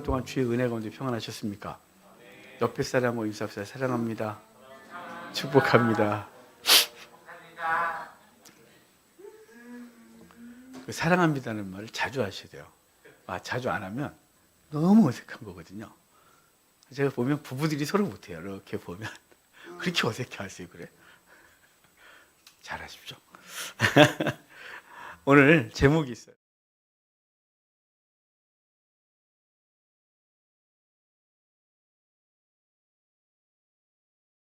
동안 주의 은혜 가운데 평안하셨습니까? 옆에 사람하고 인사합시다. 사랑합니다. 축복합니다. 그 사랑합니다는 말을 자주 하셔야 돼요. 자주 안 하면 너무 어색한 거거든요. 제가 보면 부부들이 서로 못해요. 이렇게 보면 그렇게 어색해 하세요. 그래? 잘하십시오. 오늘 제목이 있어요.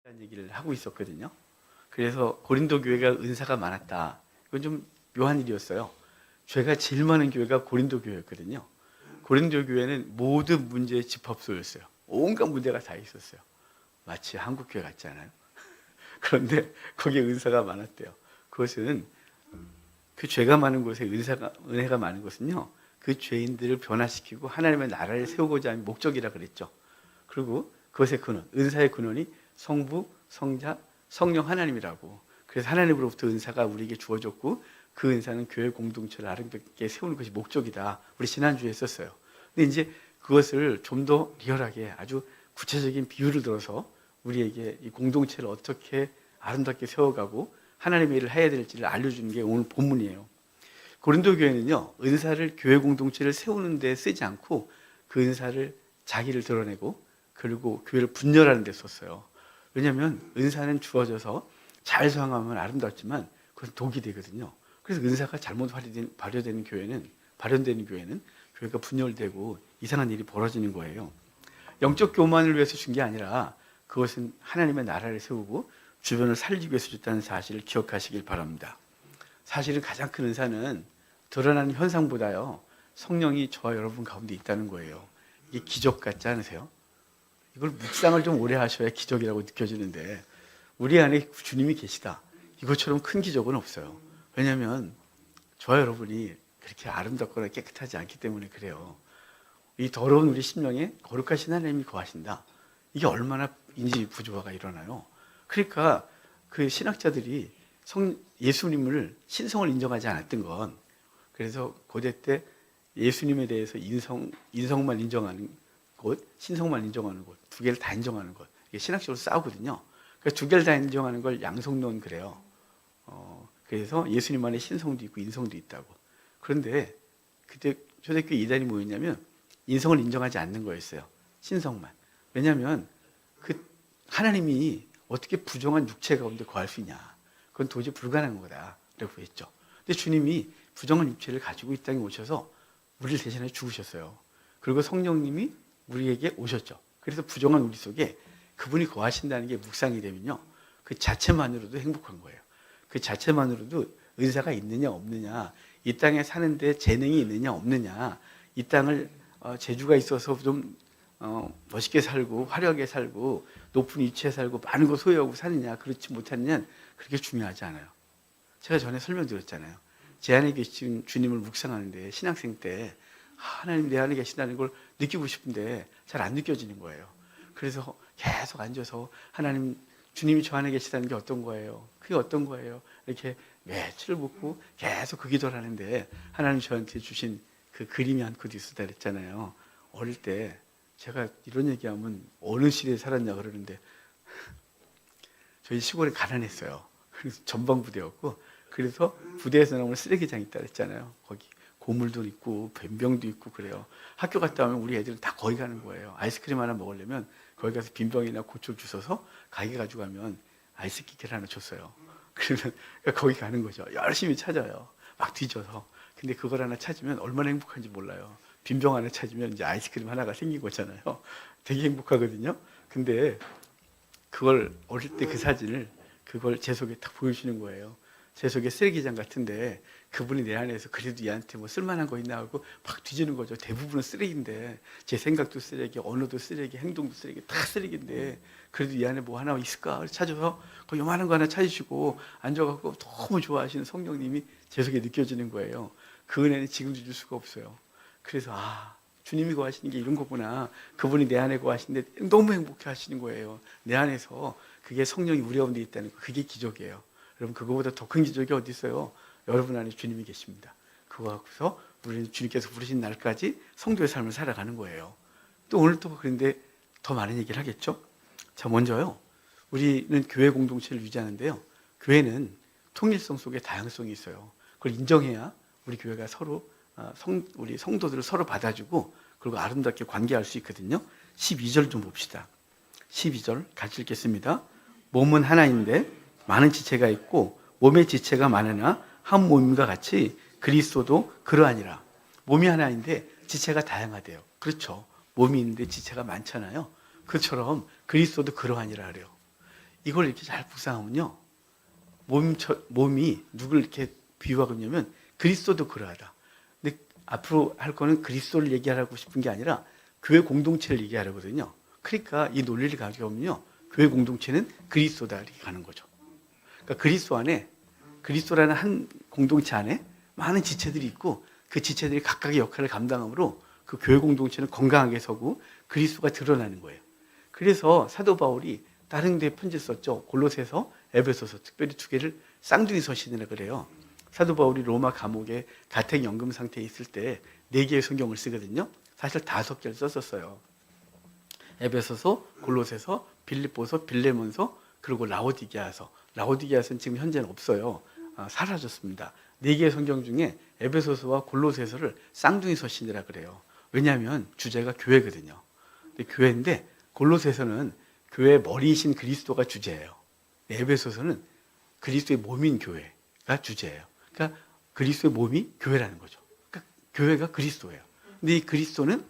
이런 얘기를 하고 있었거든요. 그래서 고린도 교회가 은사가 많았다. 이건 좀 묘한 일이었어요. 죄가 제일 많은 교회가 고린도 교회였거든요. 고린도 교회는 모든 문제의 집합소였어요. 온갖 문제가 다 있었어요. 마치 한국 교회 같지 않아요? 그런데 거기에 은사가 많았대요. 그것은 그 죄가 많은 곳에 은혜가 많은 것은요, 그 죄인들을 변화시키고 하나님의 나라를 세우고자 하는 목적이라 그랬죠. 그리고 그것의 근원, 은사의 근원이 성부, 성자, 성령 하나님이라고. 그래서 하나님으로부터 은사가 우리에게 주어졌고 그 은사는 교회 공동체를 아름답게 세우는 것이 목적이다. 우리 지난주에 했었어요. 근데 이제 그것을 좀 더 리얼하게 아주 구체적인 비유를 들어서 우리에게 이 공동체를 어떻게 아름답게 세워가고 하나님의 일을 해야 될지를 알려주는 게 오늘 본문이에요. 고린도 교회는요, 은사를 교회 공동체를 세우는 데 쓰지 않고 그 은사를 자기를 드러내고 그리고 교회를 분열하는 데 썼어요. 왜냐하면 은사는 주어져서 잘 사용하면 아름답지만 그것은 독이 되거든요. 그래서 은사가 잘못 발현되는 교회는 교회가 분열되고 이상한 일이 벌어지는 거예요. 영적 교만을 위해서 준 게 아니라 그것은 하나님의 나라를 세우고 주변을 살리기 위해서 줬다는 사실을 기억하시길 바랍니다. 사실은 가장 큰 은사는 드러나는 현상보다요, 성령이 저와 여러분 가운데 있다는 거예요. 이게 기적 같지 않으세요? 이걸 묵상을 좀 오래 하셔야 기적이라고 느껴지는데 우리 안에 주님이 계시다. 이것처럼 큰 기적은 없어요. 왜냐하면 저와 여러분이 그렇게 아름답거나 깨끗하지 않기 때문에 그래요. 이 더러운 우리 심령에 거룩하신 하나님이 거하신다. 이게 얼마나 인지 부조화가 일어나요. 그러니까 그 신학자들이 예수님을 신성을 인정하지 않았던 건, 그래서 고대 때 예수님에 대해서 인성만 인정하는 곳, 신성만 인정하는 곳, 두 개를 다 인정하는 것, 이게 신학적으로 싸우거든요. 그러니까 두 개를 다 인정하는 걸 양성론 그래요. 그래서 예수님만의 신성도 있고 인성도 있다고. 그런데 그때 초대교회 이단이 뭐였냐면 인성을 인정하지 않는 거였어요. 신성만. 왜냐하면 그 하나님이 어떻게 부정한 육체 가운데 거할 수 있냐. 그건 도저히 불가능한 거다. 라고 했죠. 근데 주님이 부정한 육체를 가지고 이 땅에 오셔서 우리를 대신해 죽으셨어요. 그리고 성령님이 우리에게 오셨죠. 그래서 부정한 우리 속에 그분이 거하신다는 게 묵상이 되면요, 그 자체만으로도 행복한 거예요. 그 자체만으로도 은사가 있느냐 없느냐, 이 땅에 사는데 재능이 있느냐 없느냐, 이 땅을 재주가 있어서 좀 멋있게 살고 화려하게 살고 높은 위치에 살고 많은 거 소유하고 사느냐 그렇지 못하느냐, 그렇게 중요하지 않아요. 제가 전에 설명드렸잖아요. 제 안에 계신 주님을 묵상하는데 신학생 때 하나님 내 안에 계신다는 걸 느끼고 싶은데 잘 안 느껴지는 거예요. 그래서 계속 앉아서 하나님, 주님이 저 안에 계시다는 게 어떤 거예요? 그게 어떤 거예요? 이렇게 며칠을 묻고 계속 그 기도를 하는데 하나님 저한테 주신 그 그림이 한 컷 있었다 그랬잖아요. 어릴 때 제가 이런 얘기하면 어느 시대에 살았냐 그러는데 저희 시골에 가난했어요. 그래서 전방부대였고, 그래서 부대에서 나오는 쓰레기장 있다 그랬잖아요. 거기 고물도 있고 뱀병도 있고 그래요. 학교 갔다 오면 우리 애들은 다 거기 가는 거예요. 아이스크림 하나 먹으려면 거기 가서 빈병이나 고추를 주워서 가게 가져가면 아이스크림 하나 줬어요. 그러면 거기 가는 거죠. 열심히 찾아요. 막 뒤져서. 근데 그걸 하나 찾으면 얼마나 행복한지 몰라요. 빈병 하나 찾으면 이제 아이스크림 하나가 생긴 거잖아요. 되게 행복하거든요. 근데 그걸 어릴 때 그 사진을 그걸 제 속에 딱 보여주는 거예요. 제 속에 쓰레기장 같은데 그분이 내 안에서 그래도 얘한테 뭐 쓸만한 거 있나 하고 막 뒤지는 거죠. 대부분은 쓰레기인데, 제 생각도 쓰레기, 언어도 쓰레기, 행동도 쓰레기, 다 쓰레기인데 그래도 이 안에 뭐 하나 있을까 찾아서 그 요만한 거 하나 찾으시고 앉아갖고 너무 좋아하시는 성령님이 제 속에 느껴지는 거예요. 그 은혜는 지금도 줄 수가 없어요. 그래서 주님이 거하시는 게 이런 거구나. 그분이 내 안에 거하시는데 너무 행복해 하시는 거예요. 내 안에서 그게 성령이 우리 가운데 있다는 거, 그게 기적이에요. 여러분, 그거보다 더 큰 기적이 어디 있어요? 여러분 안에 주님이 계십니다. 그거 갖고서 우리는 주님께서 부르신 날까지 성도의 삶을 살아가는 거예요. 또 오늘 또 그런데 더 많은 얘기를 하겠죠. 자, 먼저요. 우리는 교회 공동체를 유지하는데요. 교회는 통일성 속에 다양성이 있어요. 그걸 인정해야 우리 교회가 서로 우리 성도들을 서로 받아주고 그리고 아름답게 관계할 수 있거든요. 12절 좀 봅시다. 12절 같이 읽겠습니다. 몸은 하나인데 많은 지체가 있고 몸의 지체가 많으나 한 몸과 같이 그리스도도 그러하니라. 몸이 하나인데 지체가 다양하대요. 그렇죠. 몸이 있는데 지체가 많잖아요. 그처럼 그리스도도 그러하니라 그래요. 이걸 이렇게 잘 묵상하면요. 몸이 누굴 이렇게 비유하고 있냐면 그리스도도 그러하다. 근데 앞으로 할 거는 그리스도를 얘기하고 싶은 게 아니라 교회 공동체를 얘기하려거든요. 그러니까 이 논리를 가져오면요. 교회 공동체는 그리스도다 이렇게 가는 거죠. 그러니까 그리스도 안에 그리스도라는 한 공동체 안에 많은 지체들이 있고 그 지체들이 각각의 역할을 감당함으로 그 교회 공동체는 건강하게 서고 그리스도가 드러나는 거예요. 그래서 사도 바울이 다른 데 편지 썼죠. 골로새서, 에베소서 특별히 두 개를 쌍둥이 서신이라 그래요. 사도 바울이 로마 감옥에 가택 연금 상태에 있을 때 4개의 성경을 쓰거든요. 사실 5개를 썼었어요. 에베소서, 골로새서, 빌립보서, 빌레몬서, 그리고 라오디게아서. 라오디게아서는 지금 현재는 없어요. 사라졌습니다. 4개의 성경 중에 에베소서와 골로새서를 쌍둥이 서신이라 그래요. 왜냐하면 주제가 교회거든요. 근데 교회인데 골로새서는 교회의 머리이신 그리스도가 주제예요. 에베소서는 그리스도의 몸인 교회가 주제예요. 그러니까 그리스도의 몸이 교회라는 거죠. 그러니까 교회가 그리스도예요. 근데 이 그리스도는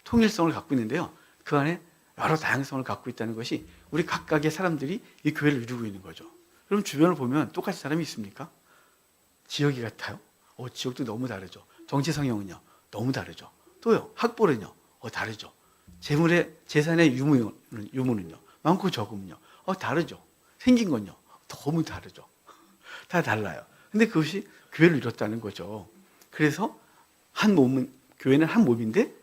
통일성을 갖고 있는데요. 그 안에 여러 다양성을 갖고 있다는 것이 우리 각각의 사람들이 이 교회를 이루고 있는 거죠. 그럼 주변을 보면 똑같은 사람이 있습니까? 지역이 같아요? 지역도 너무 다르죠. 정치 성향은요? 너무 다르죠. 또요, 학벌은요? 다르죠. 재산의 유무는요? 많고 적음은요? 다르죠. 생긴 건요? 너무 다르죠. 다 달라요. 근데 그것이 교회를 이뤘다는 거죠. 그래서 교회는 한 몸인데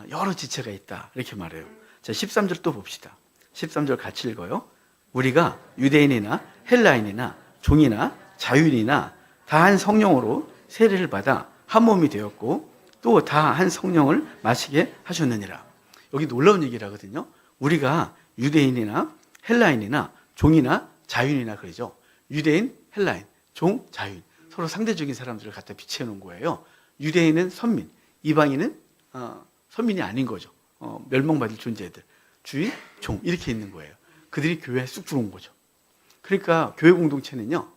여러 지체가 있다. 이렇게 말해요. 자, 13절 또 봅시다. 13절 같이 읽어요. 우리가 유대인이나 헬라인이나 종이나 자유인이나 다 한 성령으로 세례를 받아 한 몸이 되었고 또 다 한 성령을 마시게 하셨느니라. 여기 놀라운 얘기를 하거든요. 우리가 유대인이나 헬라인이나 종이나 자유인이나 그러죠. 유대인, 헬라인, 종, 자유인. 서로 상대적인 사람들을 갖다 비치해 놓은 거예요. 유대인은 선민, 이방인은 선민이 아닌 거죠. 멸망받을 존재들. 주인, 종 이렇게 있는 거예요. 그들이 교회에 쑥 들어온 거죠. 그러니까 교회 공동체는요.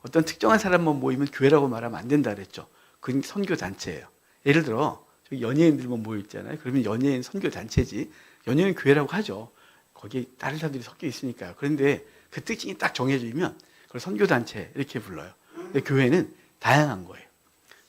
어떤 특정한 사람만 모이면 교회라고 말하면 안 된다 그랬죠. 그건 선교단체예요. 예를 들어 저기 연예인들만 모여 있잖아요. 그러면 연예인 선교단체지. 연예인 교회라고 하죠. 거기에 다른 사람들이 섞여 있으니까요. 그런데 그 특징이 딱 정해지면 그걸 선교단체 이렇게 불러요. 근데 교회는 다양한 거예요.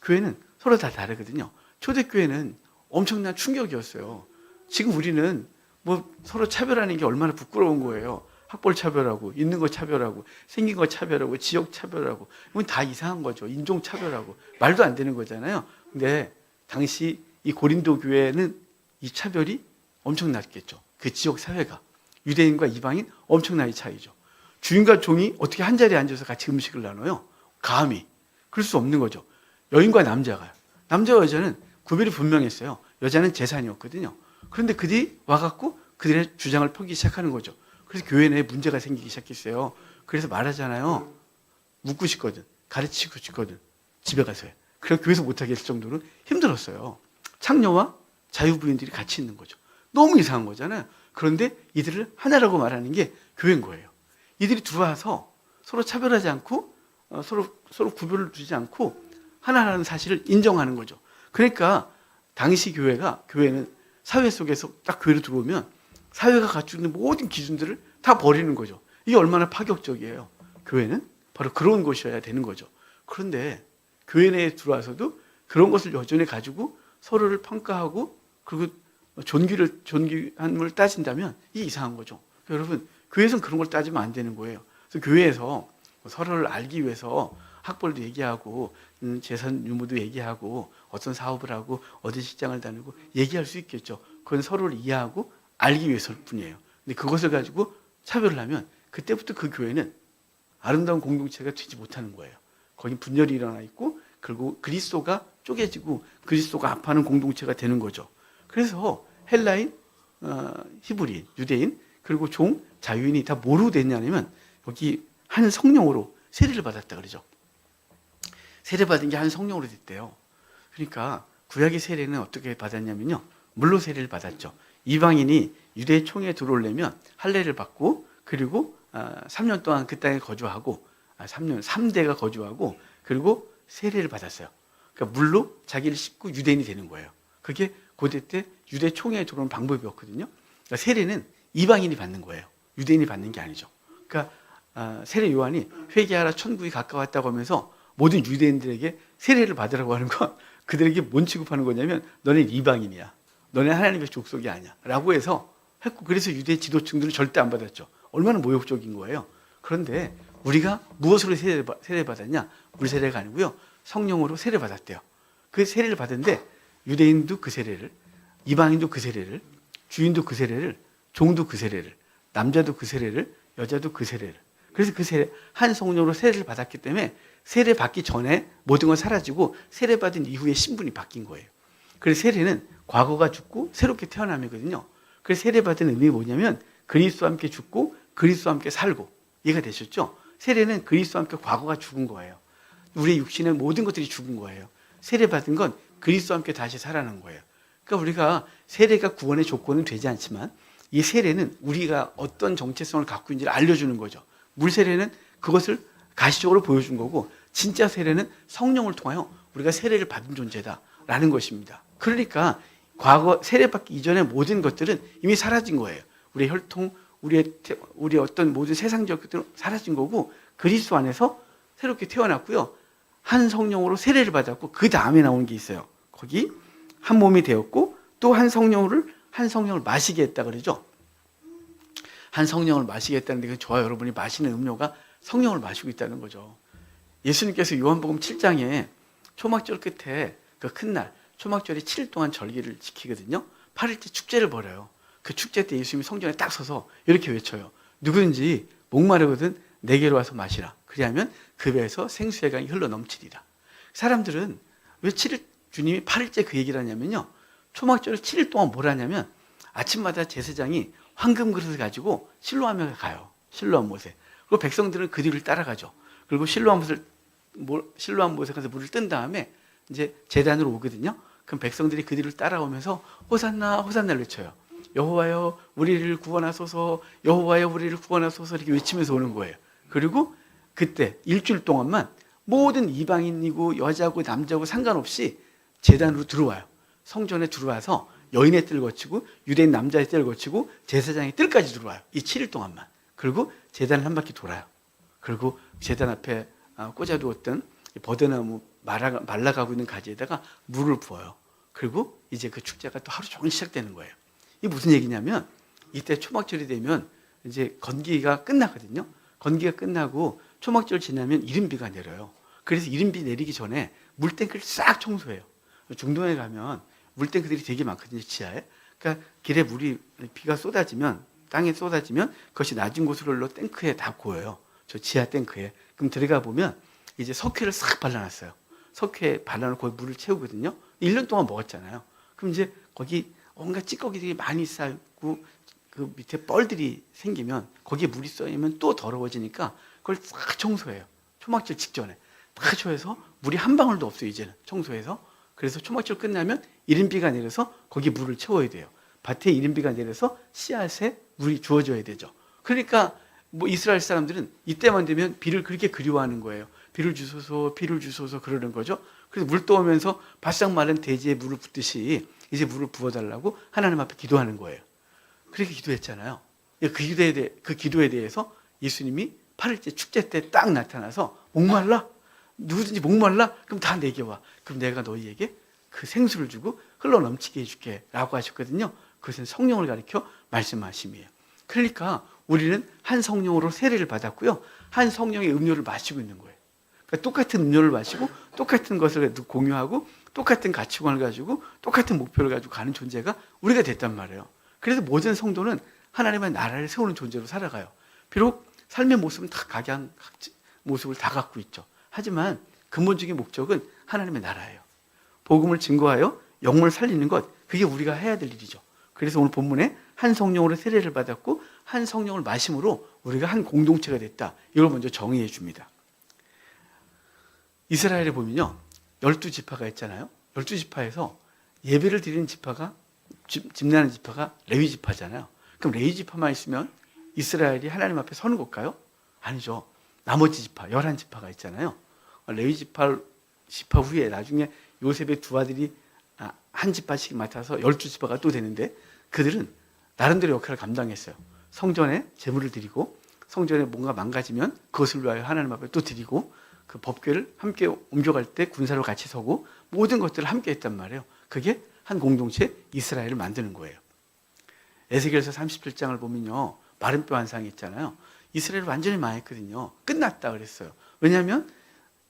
교회는 서로 다 다르거든요. 초대교회는 엄청난 충격이었어요. 지금 우리는 뭐 서로 차별하는 게 얼마나 부끄러운 거예요. 학벌 차별하고, 있는 거 차별하고, 생긴 거 차별하고, 지역 차별하고, 이건 다 이상한 거죠. 인종 차별하고, 말도 안 되는 거잖아요. 근데 당시 이 고린도 교회는 이 차별이 엄청났겠죠. 그 지역 사회가. 유대인과 이방인 엄청난 차이죠. 주인과 종이 어떻게 한 자리에 앉아서 같이 음식을 나눠요? 감히. 그럴 수 없는 거죠. 여인과 남자가요. 남자와 여자는 구별이 분명했어요. 여자는 재산이었거든요. 그런데 그들이 와갖고 그들의 주장을 펴기 시작하는 거죠. 그래서 교회 내에 문제가 생기기 시작했어요. 그래서 말하잖아요. 묻고 싶거든. 가르치고 싶거든. 집에 가서요. 그래서 교회에서 못하게 했을 정도로 힘들었어요. 창녀와 자유부인들이 같이 있는 거죠. 너무 이상한 거잖아요. 그런데 이들을 하나라고 말하는 게 교회인 거예요. 이들이 들어와서 서로 차별하지 않고 서로 구별을 두지 않고 하나라는 사실을 인정하는 거죠. 그러니까 당시 교회는 사회 속에서 딱 교회로 들어오면 사회가 갖추고 있는 모든 기준들을 다 버리는 거죠. 이게 얼마나 파격적이에요. 교회는 바로 그런 곳이어야 되는 거죠. 그런데 교회 내에 들어와서도 그런 것을 여전히 가지고 서로를 평가하고 그리고 존귀함을 따진다면 이게 이상한 거죠. 여러분, 교회에서는 그런 걸 따지면 안 되는 거예요. 그래서 교회에서 서로를 알기 위해서 학벌도 얘기하고 재산 유무도 얘기하고 어떤 사업을 하고 어디 직장을 다니고 얘기할 수 있겠죠. 그건 서로를 이해하고 알기 위해서일 뿐이에요. 근데 그것을 가지고 차별을 하면 그때부터 그 교회는 아름다운 공동체가 되지 못하는 거예요. 거기 분열이 일어나 있고 그리고 그리스도가 쪼개지고 그리스도가 아파하는 공동체가 되는 거죠. 그래서 헬라인, 히브리인, 유대인, 그리고 종, 자유인이 다 뭐로 됐냐면 여기 한 성령으로 세례를 받았다 그러죠. 세례받은 게 한 성령으로 됐대요. 그러니까 구약의 세례는 어떻게 받았냐면요. 물로 세례를 받았죠. 이방인이 유대 총회에 들어오려면 할례를 받고 그리고 3년 동안 그 땅에 거주하고 3대가 거주하고 그리고 세례를 받았어요. 그러니까 물로 자기를 씻고 유대인이 되는 거예요. 그게 고대 때 유대 총회에 들어오는 방법이었거든요. 그러니까 세례는 이방인이 받는 거예요. 유대인이 받는 게 아니죠. 그러니까 세례 요한이 회개하라 천국이 가까웠다고 하면서 모든 유대인들에게 세례를 받으라고 하는 건 그들에게 뭔 취급하는 거냐면 너네 이방인이야. 너네 하나님의 족속이 아니야. 라고 해서 했고 그래서 유대 지도층들은 절대 안 받았죠. 얼마나 모욕적인 거예요. 그런데 우리가 무엇으로 세례받았냐? 물세례가 아니고요. 성령으로 세례받았대요. 그 세례를 받은데 유대인도 그 세례를, 이방인도 그 세례를, 주인도 그 세례를, 종도 그 세례를, 남자도 그 세례를, 여자도 그 세례를. 그래서 그 세례, 한 성령으로 세례를 받았기 때문에 세례 받기 전에 모든 건 사라지고 세례 받은 이후에 신분이 바뀐 거예요. 그래서 세례는 과거가 죽고 새롭게 태어남이거든요. 그래서 세례 받은 의미가 뭐냐면 그리스도와 함께 죽고 그리스도와 함께 살고. 이해가 되셨죠? 세례는 그리스도와 함께 과거가 죽은 거예요. 우리의 육신의 모든 것들이 죽은 거예요. 세례 받은 건 그리스도와 함께 다시 살아난 거예요. 그러니까 우리가 세례가 구원의 조건은 되지 않지만 이 세례는 우리가 어떤 정체성을 갖고 있는지를 알려주는 거죠. 물세례는 그것을 가시적으로 보여준 거고 진짜 세례는 성령을 통하여 우리가 세례를 받은 존재다라는 것입니다. 그러니까 과거 세례받기 이전의 모든 것들은 이미 사라진 거예요. 우리의 혈통, 우리의 어떤 모든 세상적 것들은 사라진 거고 그리스도 안에서 새롭게 태어났고요. 한 성령으로 세례를 받았고 그 다음에 나오는 게 있어요. 거기 한 몸이 되었고 또 한 성령을 마시게 했다 그러죠. 한 성령을 마시게 했다는 게 저와 여러분이 마시는 음료가 성령을 마시고 있다는 거죠. 예수님께서 요한복음 7장에 초막절 끝에 그 큰 날 초막절에 7일 동안 절기를 지키거든요. 8일째 축제를 벌여요. 그 축제 때 예수님이 성전에 딱 서서 이렇게 외쳐요. 누구든지 목마르거든 내게로 와서 마시라. 그리하면 그 배에서 생수의 강이 흘러 넘치리라. 사람들은 왜 7일 주님이 8일째 그 얘기를 하냐면요. 초막절을 7일 동안 뭘 하냐면 아침마다 제사장이 황금 그릇을 가지고 실로암에 가요. 실로암 못에. 그리고 백성들은 그 뒤를 따라가죠. 그리고 실로암 못에 가서 물을 뜬 다음에 이제 제단으로 오거든요. 그럼 백성들이 그 뒤를 따라오면서 호산나 호산나를 외쳐요. 여호와여 우리를 구원하소서, 여호와여 우리를 구원하소서 이렇게 외치면서 오는 거예요. 그리고 그때 일주일 동안만 모든 이방인이고 여자고 남자고 상관없이 제단으로 들어와요. 성전에 들어와서 여인의 뜰을 거치고 유대인 남자의 뜰을 거치고 제사장의 뜰까지 들어와요. 이 7일 동안만. 그리고 제단을 한 바퀴 돌아요. 그리고 제단 앞에 꽂아두었던 버드나무 말라가고 있는 가지에다가 물을 부어요. 그리고 이제 그 축제가 또 하루 종일 시작되는 거예요. 이게 무슨 얘기냐면 이때 초막절이 되면 이제 건기가 끝나거든요. 건기가 끝나고 초막절 지나면 이른비가 내려요. 그래서 이른비 내리기 전에 물탱크를 싹 청소해요. 중동에 가면 물탱크들이 되게 많거든요, 지하에. 그러니까 길에 비가 쏟아지면, 땅에 쏟아지면 그것이 낮은 곳으로 흘러 탱크에 다 고여요. 저 지하 탱크에. 그럼 들어가 보면 이제 석회를 싹 발라놨어요. 석회 발라놓고 물을 채우거든요. 1년 동안 먹었잖아요. 그럼 이제 거기 온갖 찌꺼기들이 많이 쌓이고 그 밑에 뻘들이 생기면 거기에 물이 쌓이면 또 더러워지니까 그걸 싹 청소해요. 초막절 직전에. 다 청소해서 물이 한 방울도 없어요, 이제는. 청소해서. 그래서 초막절 끝나면 이른비가 내려서 거기 물을 채워야 돼요. 밭에 이른비가 내려서 씨앗에 물이 주어져야 되죠. 그러니까 뭐 이스라엘 사람들은 이때만 되면 비를 그렇게 그리워하는 거예요. 비를 주소서, 비를 주소서 그러는 거죠. 그래서 물 떠오면서 바싹 마른 대지에 물을 붓듯이 이제 물을 부어달라고 하나님 앞에 기도하는 거예요. 그렇게 기도했잖아요. 그 기도에 대해서 예수님이 8일째 축제 때 딱 나타나서 목말라? 누구든지 목말라? 그럼 다 내게 와. 그럼 내가 너희에게 그 생수를 주고 흘러 넘치게 해줄게 라고 하셨거든요. 그것은 성령을 가리켜 말씀하심이에요. 그러니까 우리는 한 성령으로 세례를 받았고요. 한 성령의 음료를 마시고 있는 거예요. 그러니까 똑같은 음료를 마시고 똑같은 것을 공유하고 똑같은 가치관을 가지고 똑같은 목표를 가지고 가는 존재가 우리가 됐단 말이에요. 그래서 모든 성도는 하나님의 나라를 세우는 존재로 살아가요. 비록 삶의 모습은 다 각양 모습을 다 갖고 있죠. 하지만 근본적인 목적은 하나님의 나라예요. 복음을 증거하여 영혼을 살리는 것, 그게 우리가 해야 될 일이죠. 그래서 오늘 본문에 한 성령으로 세례를 받았고 한 성령을 마심으로 우리가 한 공동체가 됐다. 이걸 먼저 정의해 줍니다. 이스라엘에 보면요, 12지파가 있잖아요. 12지파에서 예배를 드리는 지파가, 집례하는 지파가 레위 지파잖아요. 그럼 레위 지파만 있으면 이스라엘이 하나님 앞에 서는 걸까요? 아니죠. 나머지 지파, 11지파가 있잖아요. 레위 지파 후에 나중에 요셉의 두 아들이 한 지파씩 맡아서 12지파가 또 되는데, 그들은 나름대로 역할을 감당했어요. 성전에 제물을 드리고, 성전에 뭔가 망가지면 그것을 위하여 하나님 앞에 또 드리고, 그 법궤를 함께 옮겨갈 때 군사로 같이 서고, 모든 것들을 함께 했단 말이에요. 그게 한 공동체 이스라엘을 만드는 거예요. 에스겔서 37장을 보면요, 마른 뼈 환상이 있잖아요. 이스라엘 완전히 망했거든요. 끝났다 그랬어요. 왜냐하면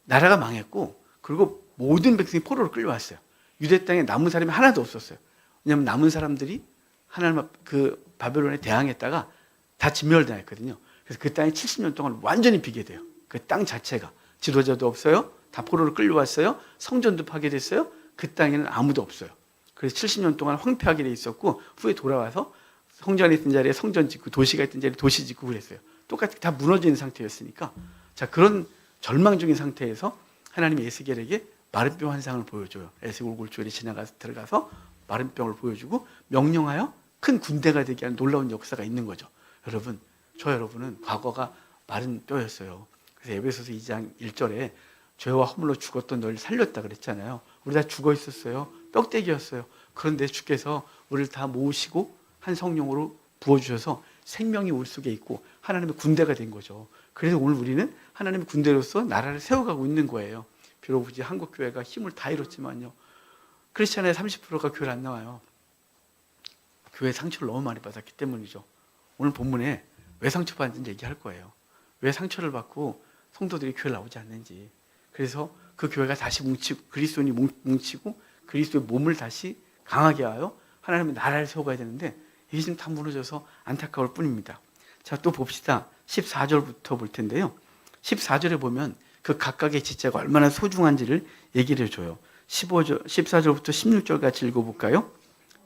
나라가 망했고, 그리고 모든 백성이 포로로 끌려왔어요. 유대 땅에 남은 사람이 하나도 없었어요. 왜냐하면 남은 사람들이 하나님 그 바벨론에 대항했다가 다 진멸당했거든요. 그래서 그 땅이 70년 동안 완전히 비게 돼요. 그 땅 자체가 지도자도 없어요. 다 포로로 끌려왔어요. 성전도 파괴됐어요. 그 땅에는 아무도 없어요. 그래서 70년 동안 황폐하게 돼 있었고, 후에 돌아와서 성전에 있던 자리에 성전 짓고, 도시가 있던 자리에 도시 짓고 그랬어요. 똑같이 다 무너지는 상태였으니까. 자, 그런 절망적인 상태에서 하나님이 에스겔에게 마른 뼈 환상을 보여줘요. 에스겔 골조엘이 들어가서 마른 뼈를 보여주고 명령하여 큰 군대가 되게 하는 놀라운 역사가 있는 거죠. 여러분, 여러분은 과거가 마른 뼈였어요. 그래서 에베소서 2장 1절에 죄와 허물로 죽었던 너를 살렸다 그랬잖아요. 우리 다 죽어 있었어요. 뼈대기였어요. 그런데 주께서 우리를 다 모으시고 한 성령으로 부어주셔서 생명이 우리 속에 있고 하나님의 군대가 된 거죠. 그래서 오늘 우리는 하나님의 군대로서 나라를 세워가고 있는 거예요. 비록 이제 한국교회가 힘을 다 잃었지만요, 크리스찬의 30%가 교회를 안 나와요. 교회 상처를 너무 많이 받았기 때문이죠. 오늘 본문에 왜 상처받는지 얘기할 거예요. 왜 상처를 받고 성도들이 교회를 나오지 않는지. 그래서 그 교회가 다시 뭉치고, 그리스도인이 뭉치고 그리스도의 몸을 다시 강하게 하여 하나님의 나라를 세워가야 되는데, 이게 지금 다 무너져서 안타까울 뿐입니다. 자, 또 봅시다. 14절부터 볼 텐데요. 14절에 보면 그 각각의 지체가 얼마나 소중한지를 얘기를 해줘요. 14절부터 16절 같이 읽어볼까요?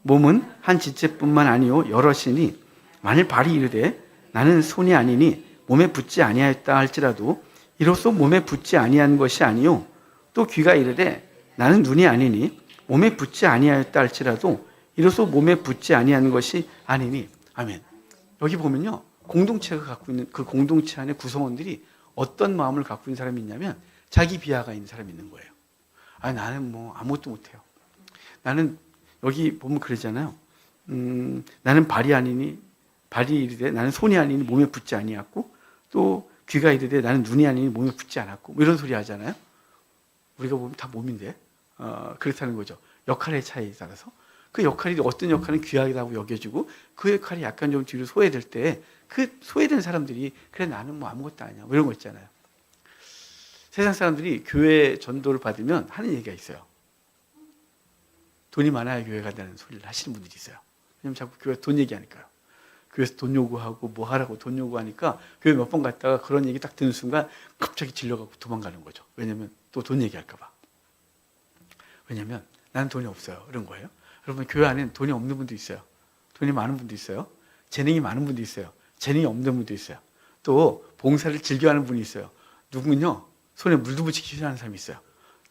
몸은 한 지체뿐만 아니요 여럿이니 만일 발이 이르되 나는 손이 아니니 몸에 붙지 아니하였다 할지라도 이로써 몸에 붙지 아니한 것이 아니요, 또 귀가 이르되 나는 눈이 아니니 몸에 붙지 아니하였다 할지라도 이로써 몸에 붙지 아니한 것이 아니니. 아멘. 여기 보면요, 공동체가 갖고 있는 그 공동체 안에 구성원들이 어떤 마음을 갖고 있는 사람이 있냐면 자기 비하가 있는 사람이 있는 거예요. 아니, 나는 뭐 아무것도 못해요. 나는 여기 보면 그러잖아요. 나는 발이 아니니, 발이 이르되 나는 손이 아니니 몸에 붙지 아니하고, 또 귀가 이르되 나는 눈이 아니니 몸에 붙지 않았고, 뭐 이런 소리 하잖아요. 우리가 보면 다 몸인데 그렇다는 거죠. 역할의 차이에 따라서 그 역할이 어떤 역할은 귀하다고 여겨지고 그 역할이 약간 좀 뒤로 소외될 때 그 소외된 사람들이 그래 나는 뭐 아무것도 아니야 뭐 이런 거 있잖아요. 세상 사람들이 교회 전도를 받으면 하는 얘기가 있어요. 돈이 많아야 교회 간다는 소리를 하시는 분들이 있어요. 왜냐면 자꾸 교회 돈 얘기하니까요. 교회에서 돈 요구하고 뭐 하라고 돈 요구하니까 교회 몇 번 갔다가 그런 얘기 딱 듣는 순간 갑자기 질려가고 도망가는 거죠. 왜냐면 또 돈 얘기할까 봐. 왜냐면 나는 돈이 없어요. 이런 거예요. 여러분, 교회 안에는 돈이 없는 분도 있어요. 돈이 많은 분도 있어요. 재능이 많은 분도 있어요. 재능이 없는 분도 있어요. 또 봉사를 즐겨하는 분이 있어요. 누군요, 손에 물도 묻히기 싫어하는 사람이 있어요.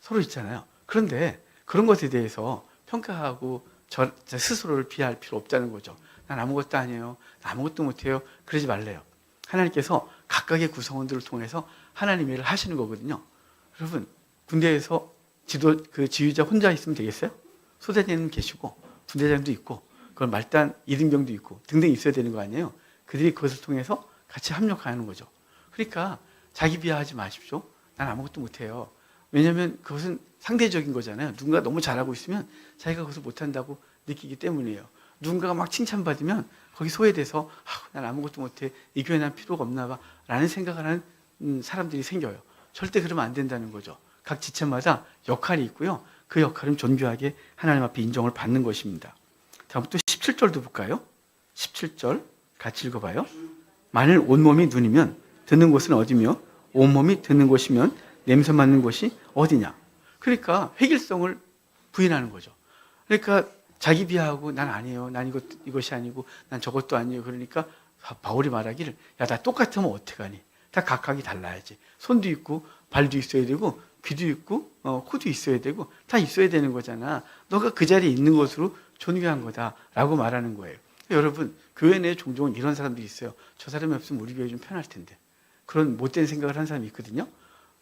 서로 있잖아요. 그런데 그런 것에 대해서 평가하고 저 스스로를 비하할 필요 없다는 거죠. 난 아무것도 아니에요. 난 아무것도 못해요. 그러지 말래요. 하나님께서 각각의 구성원들을 통해서 하나님의 일을 하시는 거거든요. 여러분, 군대에서 지휘자 혼자 있으면 되겠어요? 소대장님 계시고 분대장도 있고 그걸 말단 이등병도 있고 등등 있어야 되는 거 아니에요? 그들이 그것을 통해서 같이 협력하는 거죠. 그러니까 자기 비하하지 마십시오. 난 아무것도 못해요. 왜냐하면 그것은 상대적인 거잖아요. 누군가 너무 잘하고 있으면 자기가 그것을 못한다고 느끼기 때문이에요. 누군가가 막 칭찬받으면 거기 소외돼서 난 아무것도 못해, 이 교회 난 필요가 없나 봐 라는 생각을 하는 사람들이 생겨요. 절대 그러면 안 된다는 거죠. 각 지체마다 역할이 있고요. 그 역할은 존귀하게 하나님 앞에 인정을 받는 것입니다. 다음부터 17절도 볼까요? 17절 같이 읽어봐요. 만일 온몸이 눈이면 듣는 곳은 어디며 온몸이 듣는 곳이면 냄새 맡는 곳이 어디냐. 그러니까 획일성을 부인하는 거죠. 그러니까 자기 비하하고 난 아니에요. 난 이것이 아니고 난 저것도 아니에요. 그러니까 바울이 말하기를 야, 나 똑같으면 어떡하니? 다 각각이 달라야지. 손도 있고 발도 있어야 되고 귀도 있고 코도 있어야 되고 다 있어야 되는 거잖아. 너가 그 자리에 있는 것으로 존귀한 거다라고 말하는 거예요. 여러분, 교회 내에 종종 이런 사람들이 있어요. 저 사람이 없으면 우리 교회 좀 편할 텐데. 그런 못된 생각을 한 사람이 있거든요.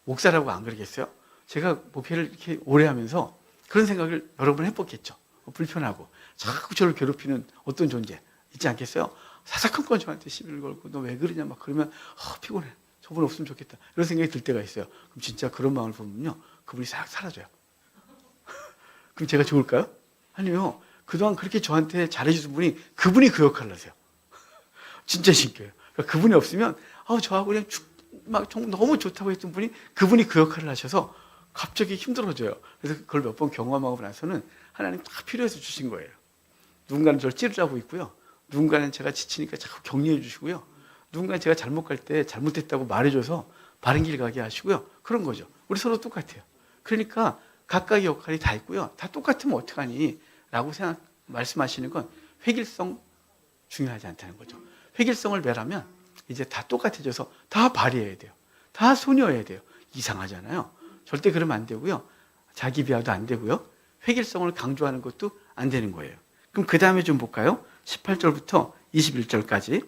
목사라고 안 그러겠어요? 제가 목회를 이렇게 오래 하면서 그런 생각을 여러 번 해봤겠죠. 불편하고 자꾸 저를 괴롭히는 어떤 존재 있지 않겠어요? 사사건건 저한테 시비를 걸고 너 왜 그러냐 막 그러면 피곤해. 저분 없으면 좋겠다. 이런 생각이 들 때가 있어요. 그럼 진짜 그런 마음을 보면요, 그분이 싹 사라져요. 그럼 제가 좋을까요? 아니요. 그동안 그렇게 저한테 잘해주신 분이 그분이 그 역할을 하세요. 진짜 신기해요. 그러니까 그분이 없으면 저하고 그냥 막 너무 좋다고 했던 분이 그분이 그 역할을 하셔서 갑자기 힘들어져요. 그래서 그걸 몇 번 경험하고 나서는 하나님 다 필요해서 주신 거예요. 누군가는 저를 찌르라고 있고요. 누군가는 제가 지치니까 자꾸 격려해 주시고요. 누군가는 제가 잘못 갈 때 잘못됐다고 말해줘서 바른 길 가게 하시고요. 그런 거죠. 우리 서로 똑같아요. 그러니까 각각의 역할이 다 있고요. 다 똑같으면 어떡하니? 라고 말씀하시는 건 획일성 중요하지 않다는 거죠. 획일성을 매라면 이제 다 똑같아져서 다 발휘해야 돼요. 다 소녀해야 돼요. 이상하잖아요. 절대 그러면 안 되고요. 자기 비하도 안 되고요. 획일성을 강조하는 것도 안 되는 거예요. 그럼 그 다음에 좀 볼까요? 18절부터 21절까지.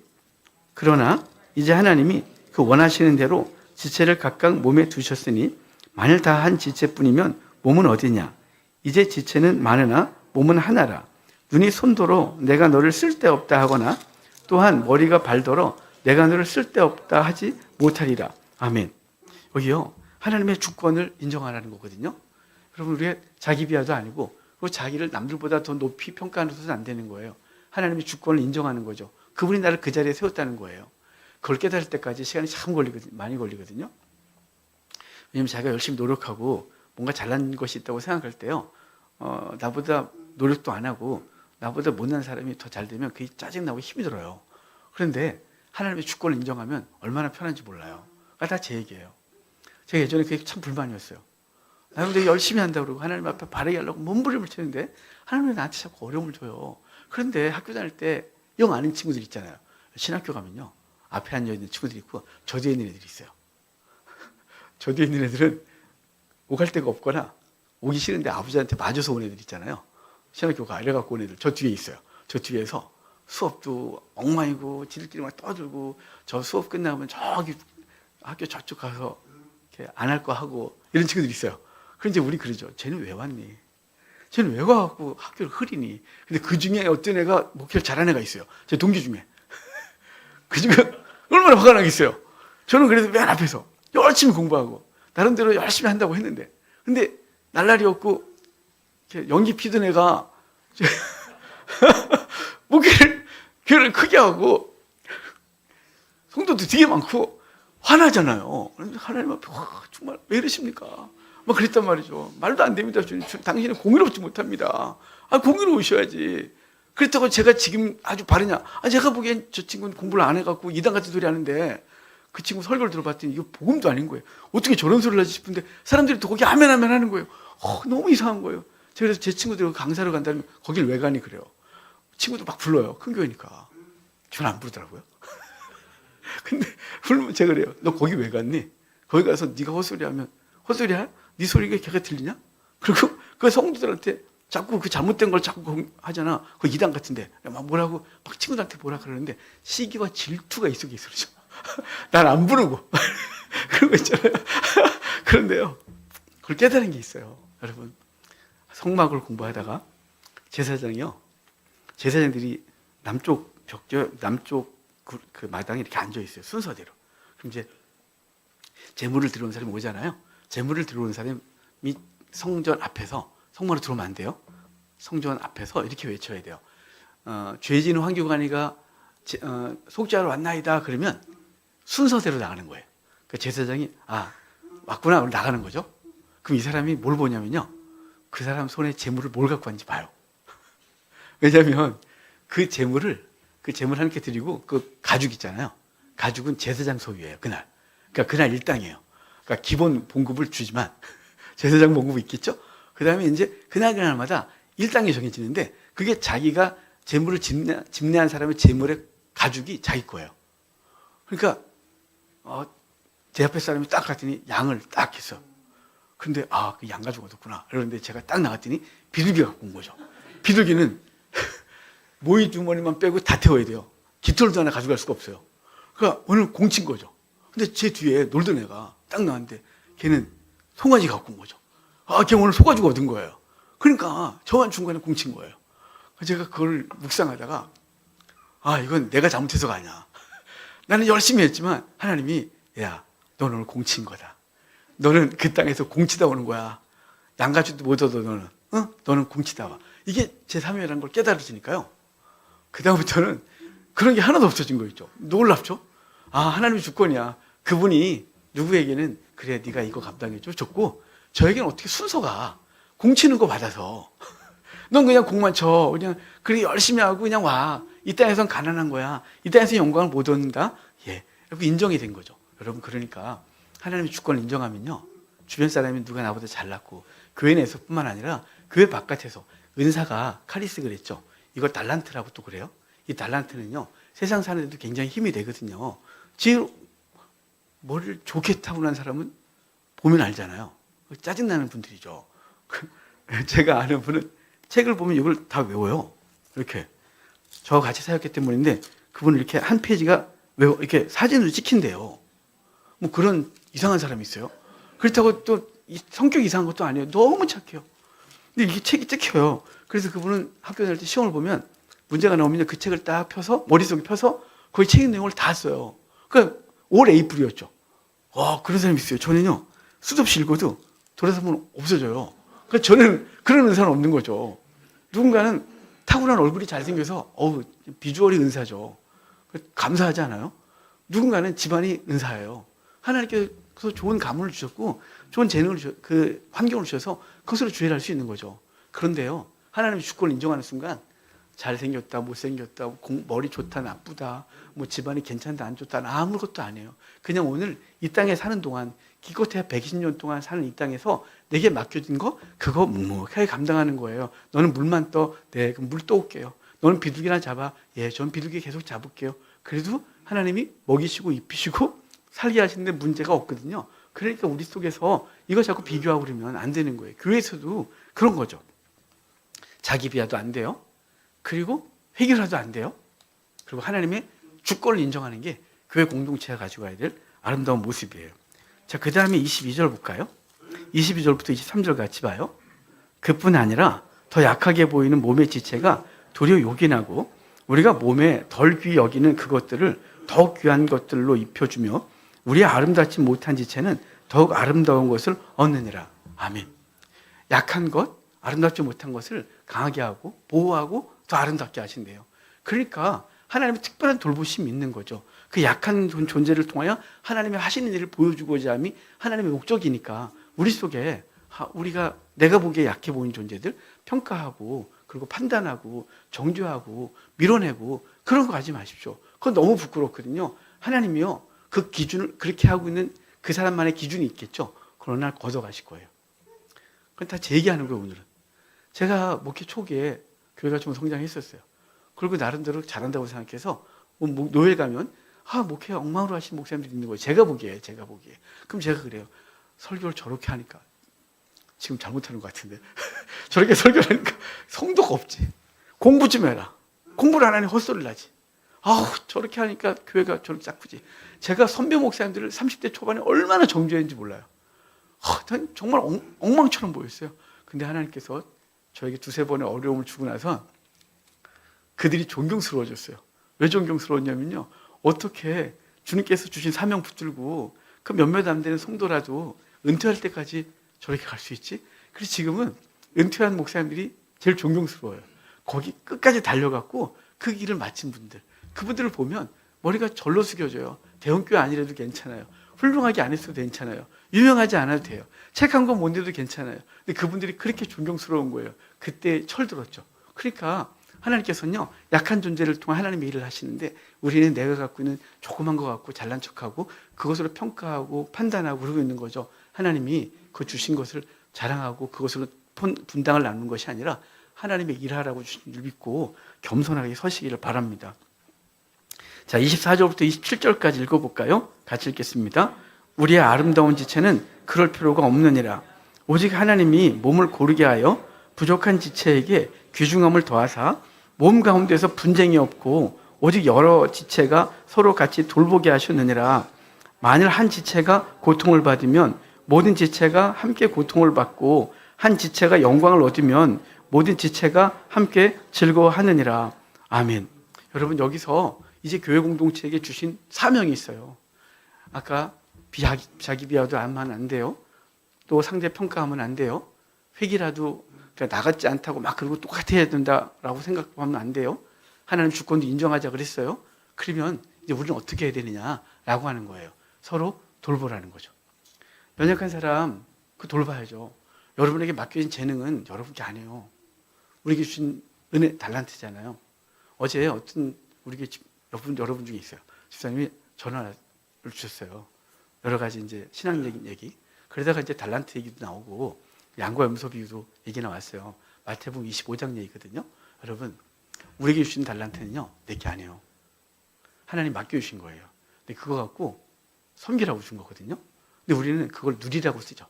그러나 이제 하나님이 그 원하시는 대로 지체를 각각 몸에 두셨으니 만일 다 한 지체뿐이면 몸은 어디냐? 이제 지체는 많으나 몸은 하나라. 눈이 손더러 내가 너를 쓸데없다 하거나 또한 머리가 발더러 내가 너를 쓸데없다 하지 못하리라. 아멘. 여기요, 하나님의 주권을 인정하라는 거거든요. 여러분, 우리가 자기 비하도 아니고 그리고 자기를 남들보다 더 높이 평가하는 것은 안 되는 거예요. 하나님의 주권을 인정하는 거죠. 그분이 나를 그 자리에 세웠다는 거예요. 그걸 깨달을 때까지 시간이 참 많이 걸리거든요. 왜냐하면 자기가 열심히 노력하고 뭔가 잘난 것이 있다고 생각할 때요, 나보다 노력도 안 하고 나보다 못난 사람이 더 잘 되면 그게 짜증나고 힘이 들어요. 그런데 하나님의 주권을 인정하면 얼마나 편한지 몰라요. 다 제 얘기예요. 제가 예전에 그게 참 불만이었어요. 나는 되게 열심히 한다고 그러고 하나님 앞에 바르게 하려고 몸부림을 치는데 하나님이 나한테 자꾸 어려움을 줘요. 그런데 학교 다닐 때 영 아는 친구들 있잖아요. 신학교 가면요, 앞에 앉아있는 친구들이 있고 저 뒤에 있는 애들이 있어요. 저 뒤에 있는 애들은 오갈 데가 없거나 오기 싫은데 아버지한테 맞아서 온 애들 있잖아요. 신학교 가 이래갖고 온 애들 저 뒤에 있어요. 저 뒤에서 수업도 엉망이고 지들끼리 막 떠들고 저 수업 끝나면 저기 학교 저쪽 가서 안 할 거 하고 이런 친구들이 있어요. 그런데 우리 그러죠. 쟤는 왜 왔니? 쟤는 왜 와갖고 학교를 흐리니? 근데 그 중에 어떤 애가 목회를 잘하는 애가 있어요. 제 동기 중에. 그 중에 얼마나 화가 나겠어요. 저는 그래도 맨 앞에서 열심히 공부하고 나름대로 열심히 한다고 했는데, 근데 날라리 없고 연기 피던 애가 목회를 크게 하고 성도도 되게 많고 화나잖아요. 하나님 앞에 정말 왜 이러십니까? 막 그랬단 말이죠. 말도 안 됩니다. 당신은 공의롭지 못합니다. 공의로우셔야지. 그렇다고 제가 지금 아주 바르냐? 제가 보기엔 저 친구는 공부를 안 해갖고 이단 같은 소리 하는데, 그 친구 설교를 들어봤더니 이거 복음도 아닌 거예요. 어떻게 저런 소리를 하지 싶은데 사람들이 또 거기 아멘 아멘 하는 거예요. 너무 이상한 거예요. 제가 그래서 제 친구들 강사로 간다면 거길 왜 가니 그래요. 친구들 막 불러요. 큰 교회니까. 저는 안 부르더라고요. 근데 부르면 제가 그래요. 너 거기 왜 갔니? 거기 가서 네가 헛소리하면 헛소리야? 네 소리가 걔가 들리냐? 그리고 그 성도들한테 자꾸 그 잘못된 걸 자꾸 하잖아. 그 이단 같은데 막 뭐라고 막 친구들한테 뭐라 그러는데 시기와 질투가 있어 그러죠. 난 안 부르고 그런 거 있잖아요. 그런데요, 그걸 깨달은 게 있어요. 여러분, 성막을 공부하다가 제사장들이 남쪽 그 마당에 이렇게 앉아 있어요. 순서대로. 그럼 이제 제물을 들어온 사람이 오잖아요. 제물을 들어온 사람이 성전 앞에서, 성막으로 들어오면 안 돼요. 성전 앞에서 이렇게 외쳐야 돼요. 죄진 황교관이가 속죄하러 왔나이다 그러면 순서대로 나가는 거예요. 그 제사장이 왔구나 그럼 나가는 거죠. 그럼 이 사람이 뭘 보냐면요, 그 사람 손에 제물을 뭘 갖고 왔는지 봐요. 왜냐하면 그 제물 하나님께 드리고 그 가죽 있잖아요. 가죽은 제사장 소유예요. 그날. 그러니까 그날 일당이에요. 그러니까 기본 봉급을 주지만 제사장 봉급이 있겠죠. 그 다음에 이제 그날마다 일당이 정해지는데 그게 자기가 재물을 집례한 사람의 재물의 가죽이 자기 거예요. 그러니까 제 앞에 사람이 딱 갔더니 양을 딱 했어. 근데 그 양 가지고 얻었구나. 그런데 제가 딱 나갔더니 비둘기가 갖고 온 거죠. 비둘기는 모이 주머니만 빼고 다 태워야 돼요. 깃털도 하나 가져갈 수가 없어요. 그러니까 오늘 공친 거죠. 근데 제 뒤에 놀던 애가 딱 나왔는데 걔는 송아지 갖고 온 거죠. 걔 오늘 소가지고 얻은 거예요. 그러니까 저만 중간에 공친 거예요. 제가 그걸 묵상하다가 이건 내가 잘못해서가 아니야. 나는 열심히 했지만 하나님이 야, 너는 오늘 공친 거다. 너는 그 땅에서 공치다 오는 거야. 양가지도 못 얻어 너는. 너는 공치다 와. 이게 제 사명이라는 걸 깨달으시니까요. 그 다음부터는 그런 게 하나도 없어진 거 있죠. 놀랍죠? 하나님의 주권이야. 그분이 누구에게는 그래 네가 이거 감당해줘 줬고 저에게는 어떻게 순서가 공치는 거 받아서 넌 그냥 공만 쳐. 그냥 그래 열심히 하고 그냥 와. 이 땅에선 가난한 거야. 이 땅에서 영광을 못 얻는다. 이렇게 인정이 된 거죠. 여러분 그러니까 하나님의 주권을 인정하면요. 주변 사람이 누가 나보다 잘났고 교회 내에서뿐만 아니라 교회 바깥에서 은사가 카리스 그랬죠. 이거 달란트라고 또 그래요. 이 달란트는요. 세상 사는데도 굉장히 힘이 되거든요. 제일 머리를 좋게 타고난 사람은 보면 알잖아요. 짜증나는 분들이죠. 제가 아는 분은 책을 보면 이걸 다 외워요. 이렇게. 저와 같이 사역했기 때문인데 그분은 이렇게 한 페이지가 이렇게 사진으로 찍힌대요. 뭐 그런 이상한 사람이 있어요. 그렇다고 또 성격이 이상한 것도 아니에요. 너무 착해요. 근데 이게 책이 찍혀요. 그래서 그분은 학교 다닐 때 시험을 보면 문제가 나오면 그 책을 딱 펴서 머릿속에 펴서 거의 책 내용을 다 써요. 그러니까 올 에이프릴이었죠. 그런 사람이 있어요. 저는요. 수도 없이 읽어도 돌아서 보면 없어져요. 그러니까 저는 그런 은사는 없는 거죠. 누군가는 탁월한 얼굴이 잘생겨서 비주얼이 은사죠. 감사하지 않아요? 누군가는 집안이 은사예요. 하나님께서 좋은 가문을 주셨고 좋은 재능을 그 환경을 주셔서 그것으로 주의를 할 수 있는 거죠. 그런데요. 하나님의 주권을 인정하는 순간 잘생겼다, 못생겼다, 머리 좋다, 나쁘다, 뭐 집안이 괜찮다, 안 좋다 아무것도 아니에요. 그냥 오늘 이 땅에 사는 동안 기껏해야 120년 동안 사는 이 땅에서 내게 맡겨진 거 그거 묵묵하게 감당하는 거예요. 너는 물만 떠. 네, 그럼 물 떠올게요. 너는 비둘기나 잡아. 예, 전 비둘기 계속 잡을게요. 그래도 하나님이 먹이시고 입히시고 살게 하시는데 문제가 없거든요. 그러니까 우리 속에서 이거 자꾸 비교하고 그러면 안 되는 거예요. 교회에서도 그런 거죠. 자기 비하도 안 돼요. 그리고 회개라도 안 돼요. 그리고 하나님의 주권을 인정하는 게 교회 공동체가 가지고 가야 될 아름다운 모습이에요. 자, 그 다음에 22절 볼까요? 22절부터 23절 같이 봐요. 그뿐 아니라 더 약하게 보이는 몸의 지체가 도리어 요긴하고 우리가 몸에 덜 귀히 여기는 그것들을 더욱 귀한 것들로 입혀주며 우리의 아름답지 못한 지체는 더욱 아름다운 것을 얻느니라. 아멘. 약한 것, 아름답지 못한 것을 강하게 하고 보호하고 더 아름답게 하신대요. 그러니까 하나님의 특별한 돌보심이 있는 거죠. 그 약한 존재를 통하여 하나님의 하시는 일을 보여주고자 함이 하나님의 목적이니까 우리 속에 내가 보기에 약해 보이는 존재들 평가하고 그리고 판단하고 정죄하고 밀어내고 그런 거 하지 마십시오. 그건 너무 부끄럽거든요. 하나님이요. 그 기준을 그렇게 하고 있는 그 사람만의 기준이 있겠죠. 그러나 걷어가실 거예요. 그건 다 제 얘기하는 거예요, 오늘은. 제가 목회 초기에 교회가 좀 성장했었어요. 그리고 나름대로 잘한다고 생각해서 노예 가면 목회 엉망으로 하신 목사님들이 있는 거예요. 제가 보기에. 그럼 제가 그래요. 설교를 저렇게 하니까 지금 잘못하는 것 같은데 저렇게 설교를 하니까 성도가 없지. 공부 좀 해라. 공부를 안 하니 헛소리를 하지. 저렇게 하니까 교회가 저렇게 작쁘지. 제가 선배 목사님들을 30대 초반에 얼마나 정죄했는지 몰라요. 정말 엉망처럼 보였어요. 근데 하나님께서 저에게 두세 번의 어려움을 주고 나서 그들이 존경스러워졌어요. 왜 존경스러웠냐면요. 어떻게 주님께서 주신 사명 붙들고 그 몇몇 안 되는 성도라도 은퇴할 때까지 저렇게 갈 수 있지? 그래서 지금은 은퇴한 목사님들이 제일 존경스러워요. 거기 끝까지 달려갔고 그 길을 마친 분들. 그분들을 보면 머리가 절로 숙여져요. 대형교회 아니라도 괜찮아요. 훌륭하게 안 했어도 괜찮아요. 유명하지 않아도 돼요. 책 한 권 못 내도 괜찮아요. 근데 그분들이 그렇게 존경스러운 거예요. 그때 철들었죠. 그러니까 하나님께서는요. 약한 존재를 통해 하나님의 일을 하시는데 우리는 내가 갖고 있는 조그만 거 갖고 잘난 척하고 그것으로 평가하고 판단하고 그러고 있는 거죠. 하나님이 그 주신 것을 자랑하고 그것으로 분당을 나누는 것이 아니라 하나님의 일하라고 주신 줄 믿고 겸손하게 서시기를 바랍니다. 자, 24절부터 27절까지 읽어볼까요? 같이 읽겠습니다. 우리의 아름다운 지체는 그럴 필요가 없느니라. 오직 하나님이 몸을 고르게 하여 부족한 지체에게 귀중함을 더하사 몸 가운데서 분쟁이 없고 오직 여러 지체가 서로 같이 돌보게 하셨느니라. 만일 한 지체가 고통을 받으면 모든 지체가 함께 고통을 받고 한 지체가 영광을 얻으면 모든 지체가 함께 즐거워하느니라. 아멘. 여러분, 여기서 이제 교회 공동체에게 주신 사명이 있어요. 아까 자기 비하도 하면 안 돼요. 또 상대 평가하면 안 돼요. 회기라도 나같지 않다고 막 그러고 똑같아야 된다라고 생각하면 안 돼요. 하나님 주권도 인정하자 그랬어요. 그러면 이제 우리는 어떻게 해야 되느냐라고 하는 거예요. 서로 돌보라는 거죠. 연약한 사람 그 돌봐야죠. 여러분에게 맡겨진 재능은 여러분께 아니에요. 우리에게 주신 은혜 달란트잖아요. 어제 어떤 우리에게 여러분 중에 있어요. 집사님이 전화를 주셨어요. 여러 가지 이제 신앙적인 얘기. 그러다가 이제 달란트 얘기도 나오고 양과 염소 비유도 얘기 나왔어요. 마태복음 25장 얘기거든요. 여러분, 우리에게 주신 달란트는요, 내게 아니에요. 하나님 맡겨주신 거예요. 근데 그거 갖고 섬기라고 준 거거든요. 근데 우리는 그걸 누리라고 쓰죠.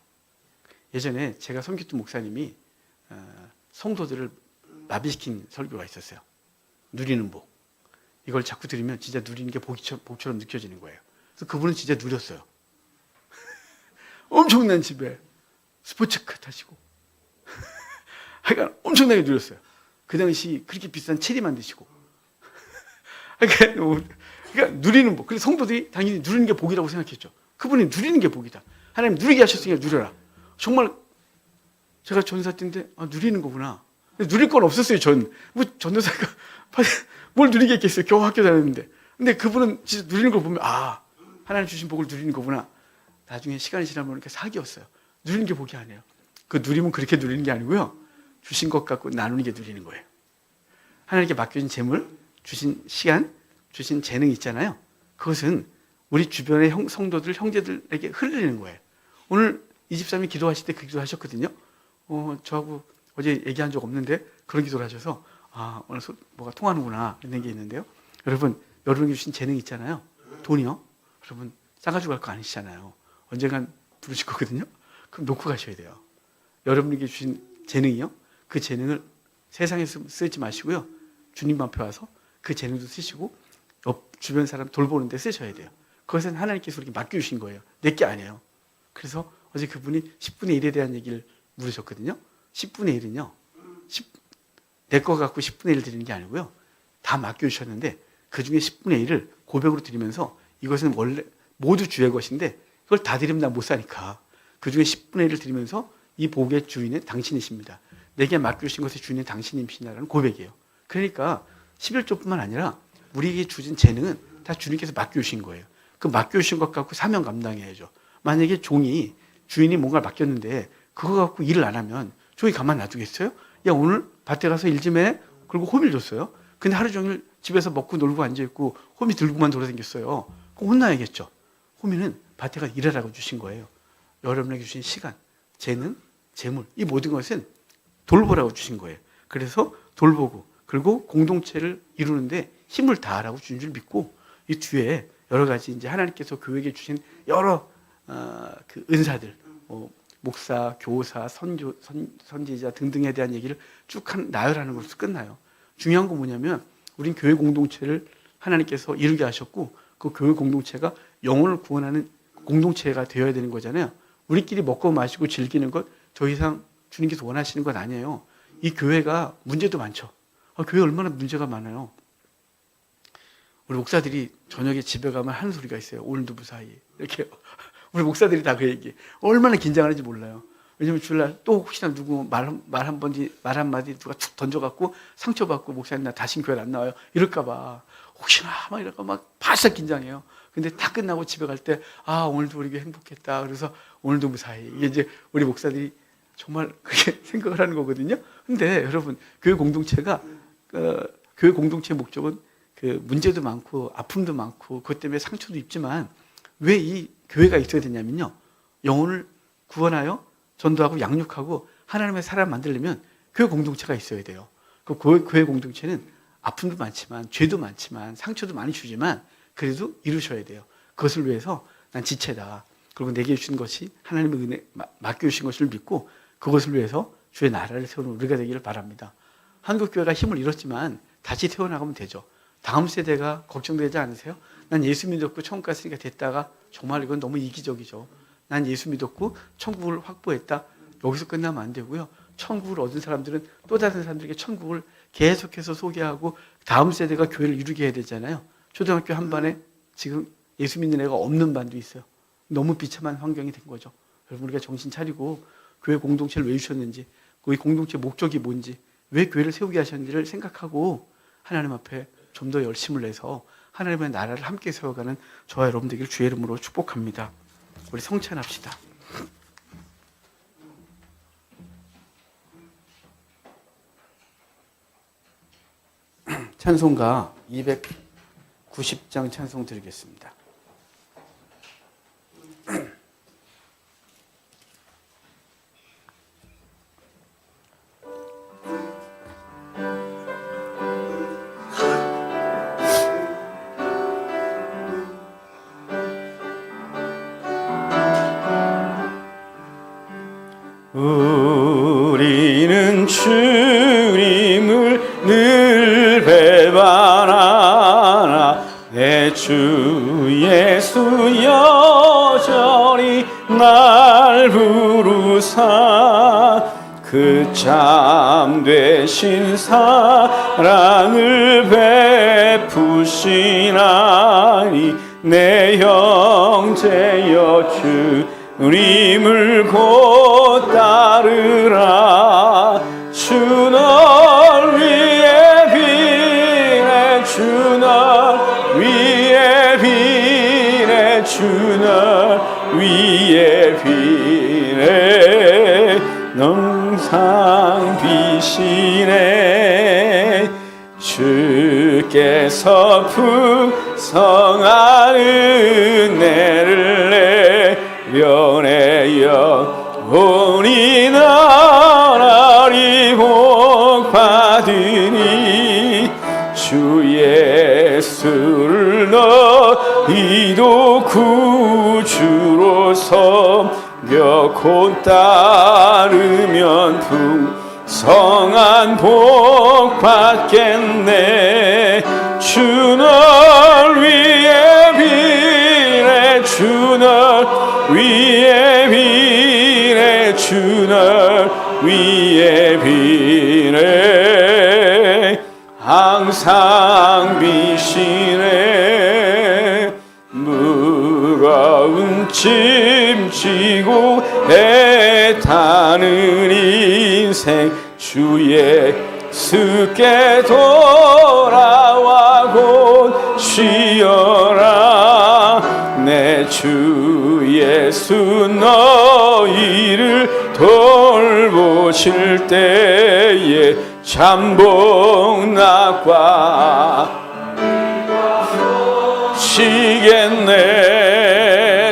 예전에 제가 섬겼던 목사님이 성도들을 마비시킨 설교가 있었어요. 누리는 복. 이걸 자꾸 들으면 진짜 누리는 게 복처럼 느껴지는 거예요. 그래서 그분은 진짜 누렸어요. 엄청난 집에 스포츠카 타시고 그러니까 엄청나게 누렸어요. 그 당시 그렇게 비싼 체리만 드시고 그러니까 누리는 복. 그래서 성도들이 당연히 누리는 게 복이라고 생각했죠. 그분이 누리는 게 복이다. 하나님 누리게 하셨으니까 누려라. 정말 제가 전사 때인데 누리는 거구나. 누릴 건 없었어요. 전도사가 뭘 누리게 했겠어요. 겨우 학교 다녔는데. 근데 그분은 진짜 누리는 걸 보면 하나님 주신 복을 누리는 거구나. 나중에 시간이 지나면 이렇게 사기였어요. 누리는 게 복이 아니에요. 그 누리면 그렇게 누리는 게 아니고요. 주신 것 갖고 나누는 게 누리는 거예요. 하나님께 맡겨진 재물, 주신 시간, 주신 재능 있잖아요. 그것은 우리 주변의 성도들, 형제들에게 흘리는 거예요. 오늘 이 집사님이 기도하실 때 그 기도 하셨거든요. 저하고 어제 얘기한 적 없는데 그런 기도를 하셔서 오늘 뭐가 통하는구나 이런 게 있는데요. 여러분에게 주신 재능 있잖아요. 돈이요. 여러분 싸가지고 갈 거 아니시잖아요. 언젠간 부르실 거거든요. 그럼 놓고 가셔야 돼요. 여러분에게 주신 재능이요. 그 재능을 세상에서 쓰지 마시고요. 주님 앞에 와서 그 재능도 쓰시고 주변 사람 돌보는 데 쓰셔야 돼요. 그것은 하나님께서 이렇게 맡겨주신 거예요. 내게 아니에요. 그래서 어제 그분이 10분의 1에 대한 얘기를 물으셨거든요. 10분의 1은요. 내 거 갖고 10분의 1 드리는 게 아니고요. 다 맡겨주셨는데 그 중에 10분의 1을 고백으로 드리면서 이것은 원래 모두 주의 것인데 그걸 다 드리면 나 못 사니까 그 중에 10분의 1을 드리면서 이 복의 주인은 당신이십니다. 내게 맡겨주신 것의 주인은 당신이십니다라는 고백이에요. 그러니까 11조뿐만 아니라 우리에게 주신 재능은 다 주님께서 맡겨주신 거예요. 그 맡겨주신 것 갖고 사명 감당해야죠. 만약에 주인이 뭔가를 맡겼는데 그거 갖고 일을 안 하면 종이 가만 놔두겠어요? 야, 오늘 밭에 가서 일 좀 해. 그리고 호미를 줬어요. 근데 하루 종일 집에서 먹고 놀고 앉아있고 호미 들고만 돌아다녔어요. 그럼 혼나야겠죠. 호미는 밭에 가서 일하라고 주신 거예요. 여러분에게 주신 시간, 재능, 재물, 이 모든 것은 돌보라고 주신 거예요. 그래서 돌보고 그리고 공동체를 이루는데 힘을 다하라고 주신 줄 믿고 이 뒤에 여러 가지 이제 하나님께서 교회에게 주신 여러 그 은사들, 목사, 교사, 선지자 등등에 대한 얘기를 쭉 나열하는 것으로 끝나요. 중요한 건 뭐냐면 우린 교회 공동체를 하나님께서 이루게 하셨고 그 교회 공동체가 영혼을 구원하는 공동체가 되어야 되는 거잖아요. 우리끼리 먹고 마시고 즐기는 것 더 이상 주님께서 원하시는 건 아니에요. 이 교회가 문제도 많죠. 교회 얼마나 문제가 많아요. 우리 목사들이 저녁에 집에 가면 하는 소리가 있어요. 오늘도 무사히. 이렇게 우리 목사들이 다 그 얘기. 얼마나 긴장하는지 몰라요. 왜냐면 주일날 또 혹시나 누구 말 한마디 누가 툭 던져갖고 상처받고 목사님 나 다신 교회 안 나와요. 이럴까봐. 혹시나 막 이럴까 막 바싹 긴장해요. 근데 다 끝나고 집에 갈 때 오늘도 우리 교회 행복했다. 그래서 오늘도 무사히. 이게 이제 우리 목사들이 정말 그렇게 생각을 하는 거거든요. 근데 여러분 교회 공동체가 교회 공동체의 목적은 그 문제도 많고 아픔도 많고 그것 때문에 상처도 입지만 왜 이 교회가 있어야 되냐면요. 영혼을 구원하여 전도하고 양육하고 하나님의 사람 만들려면 교회 공동체가 있어야 돼요. 그 교회 공동체는 아픔도 많지만 죄도 많지만 상처도 많이 주지만 그래도 이루셔야 돼요. 그것을 위해서 난 지체다. 그리고 내게 주신 것이 하나님의 은혜 맡겨주신 것을 믿고 그것을 위해서 주의 나라를 세우는 우리가 되기를 바랍니다. 한국교회가 힘을 잃었지만 다시 태어나가면 되죠. 다음 세대가 걱정되지 않으세요? 난 예수 믿었고 천국 갔으니까 됐다가 정말 이건 너무 이기적이죠. 난 예수 믿었고 천국을 확보했다. 여기서 끝나면 안 되고요. 천국을 얻은 사람들은 또 다른 사람들에게 천국을 계속해서 소개하고 다음 세대가 교회를 이루게 해야 되잖아요. 초등학교 한 반에 지금 예수 믿는 애가 없는 반도 있어요. 너무 비참한 환경이 된 거죠. 여러분 우리가 정신 차리고 교회 공동체를 왜 주셨는지, 그 공동체 목적이 뭔지, 왜 교회를 세우게 하셨는지를 생각하고 하나님 앞에 좀 더 열심을 내서 하나님의 나라를 함께 세워가는 저와 여러분 되기를 주의 이름으로 축복합니다. 우리 성찬합시다. 찬송가 290장 찬송 드리겠습니다. 우리는 주님을 늘 배반하나 내 주 예수 여전히 날 부르사 그 참되신 사랑을 베푸시나니 내 형제여 주님을 곧 따르라. 주 널 위해 비네 주 널 위해 비네 주 널 위해 비네 영상 비시네 주께서 풍성한 은혜를 내려내어 영원히 나라리 복받으니 주 예수를 너희도 구주로 섬겨 곧 따르면 풍성한 복 받겠네. 주 널 위해 비네 주 널 위해 비네 주 널 위해 비네 항상 비시네. 무거운 짐 지고 애타는 인생 주 예수께 돌아와 곧 쉬어라. 내 주 예수 너희를 돌보실 때에 잠복 낙과 시겠네.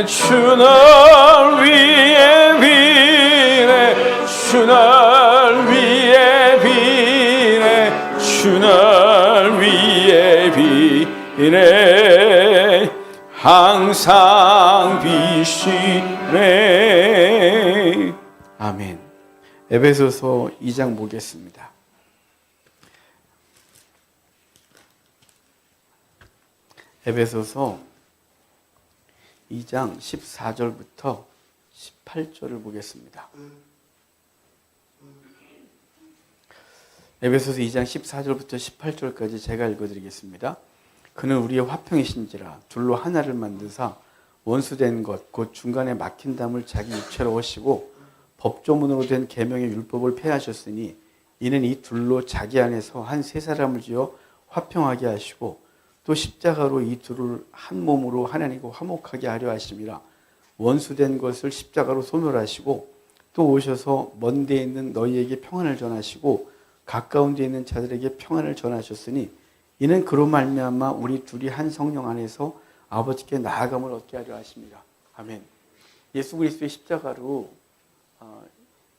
주 널 위해 비네 주 널 위해 비네 주 널 위해 비네 항상 비시네. 아멘. 에베소서 2장 보겠습니다. 에베소서 2장 14절부터 18절을 보겠습니다. 에베소서 2장 14절부터 18절까지 제가 읽어드리겠습니다. 그는 우리의 화평이신지라 둘로 하나를 만드사 원수된 것 곧 중간에 막힌 담을 자기 육체로 하시고 법조문으로 된 계명의 율법을 폐하셨으니 이는 이 둘로 자기 안에서 한 세 사람을 지어 화평하게 하시고 또 십자가로 이 둘을 한 몸으로 하나님과 화목하게 하려 하심이라. 원수된 것을 십자가로 소멸하시고 또 오셔서 먼 데 있는 너희에게 평안을 전하시고 가까운 데 있는 자들에게 평안을 전하셨으니 이는 그로 말미암아 우리 둘이 한 성령 안에서 아버지께 나아감을 얻게 하려 하십니다. 아멘. 예수 그리스도의 십자가로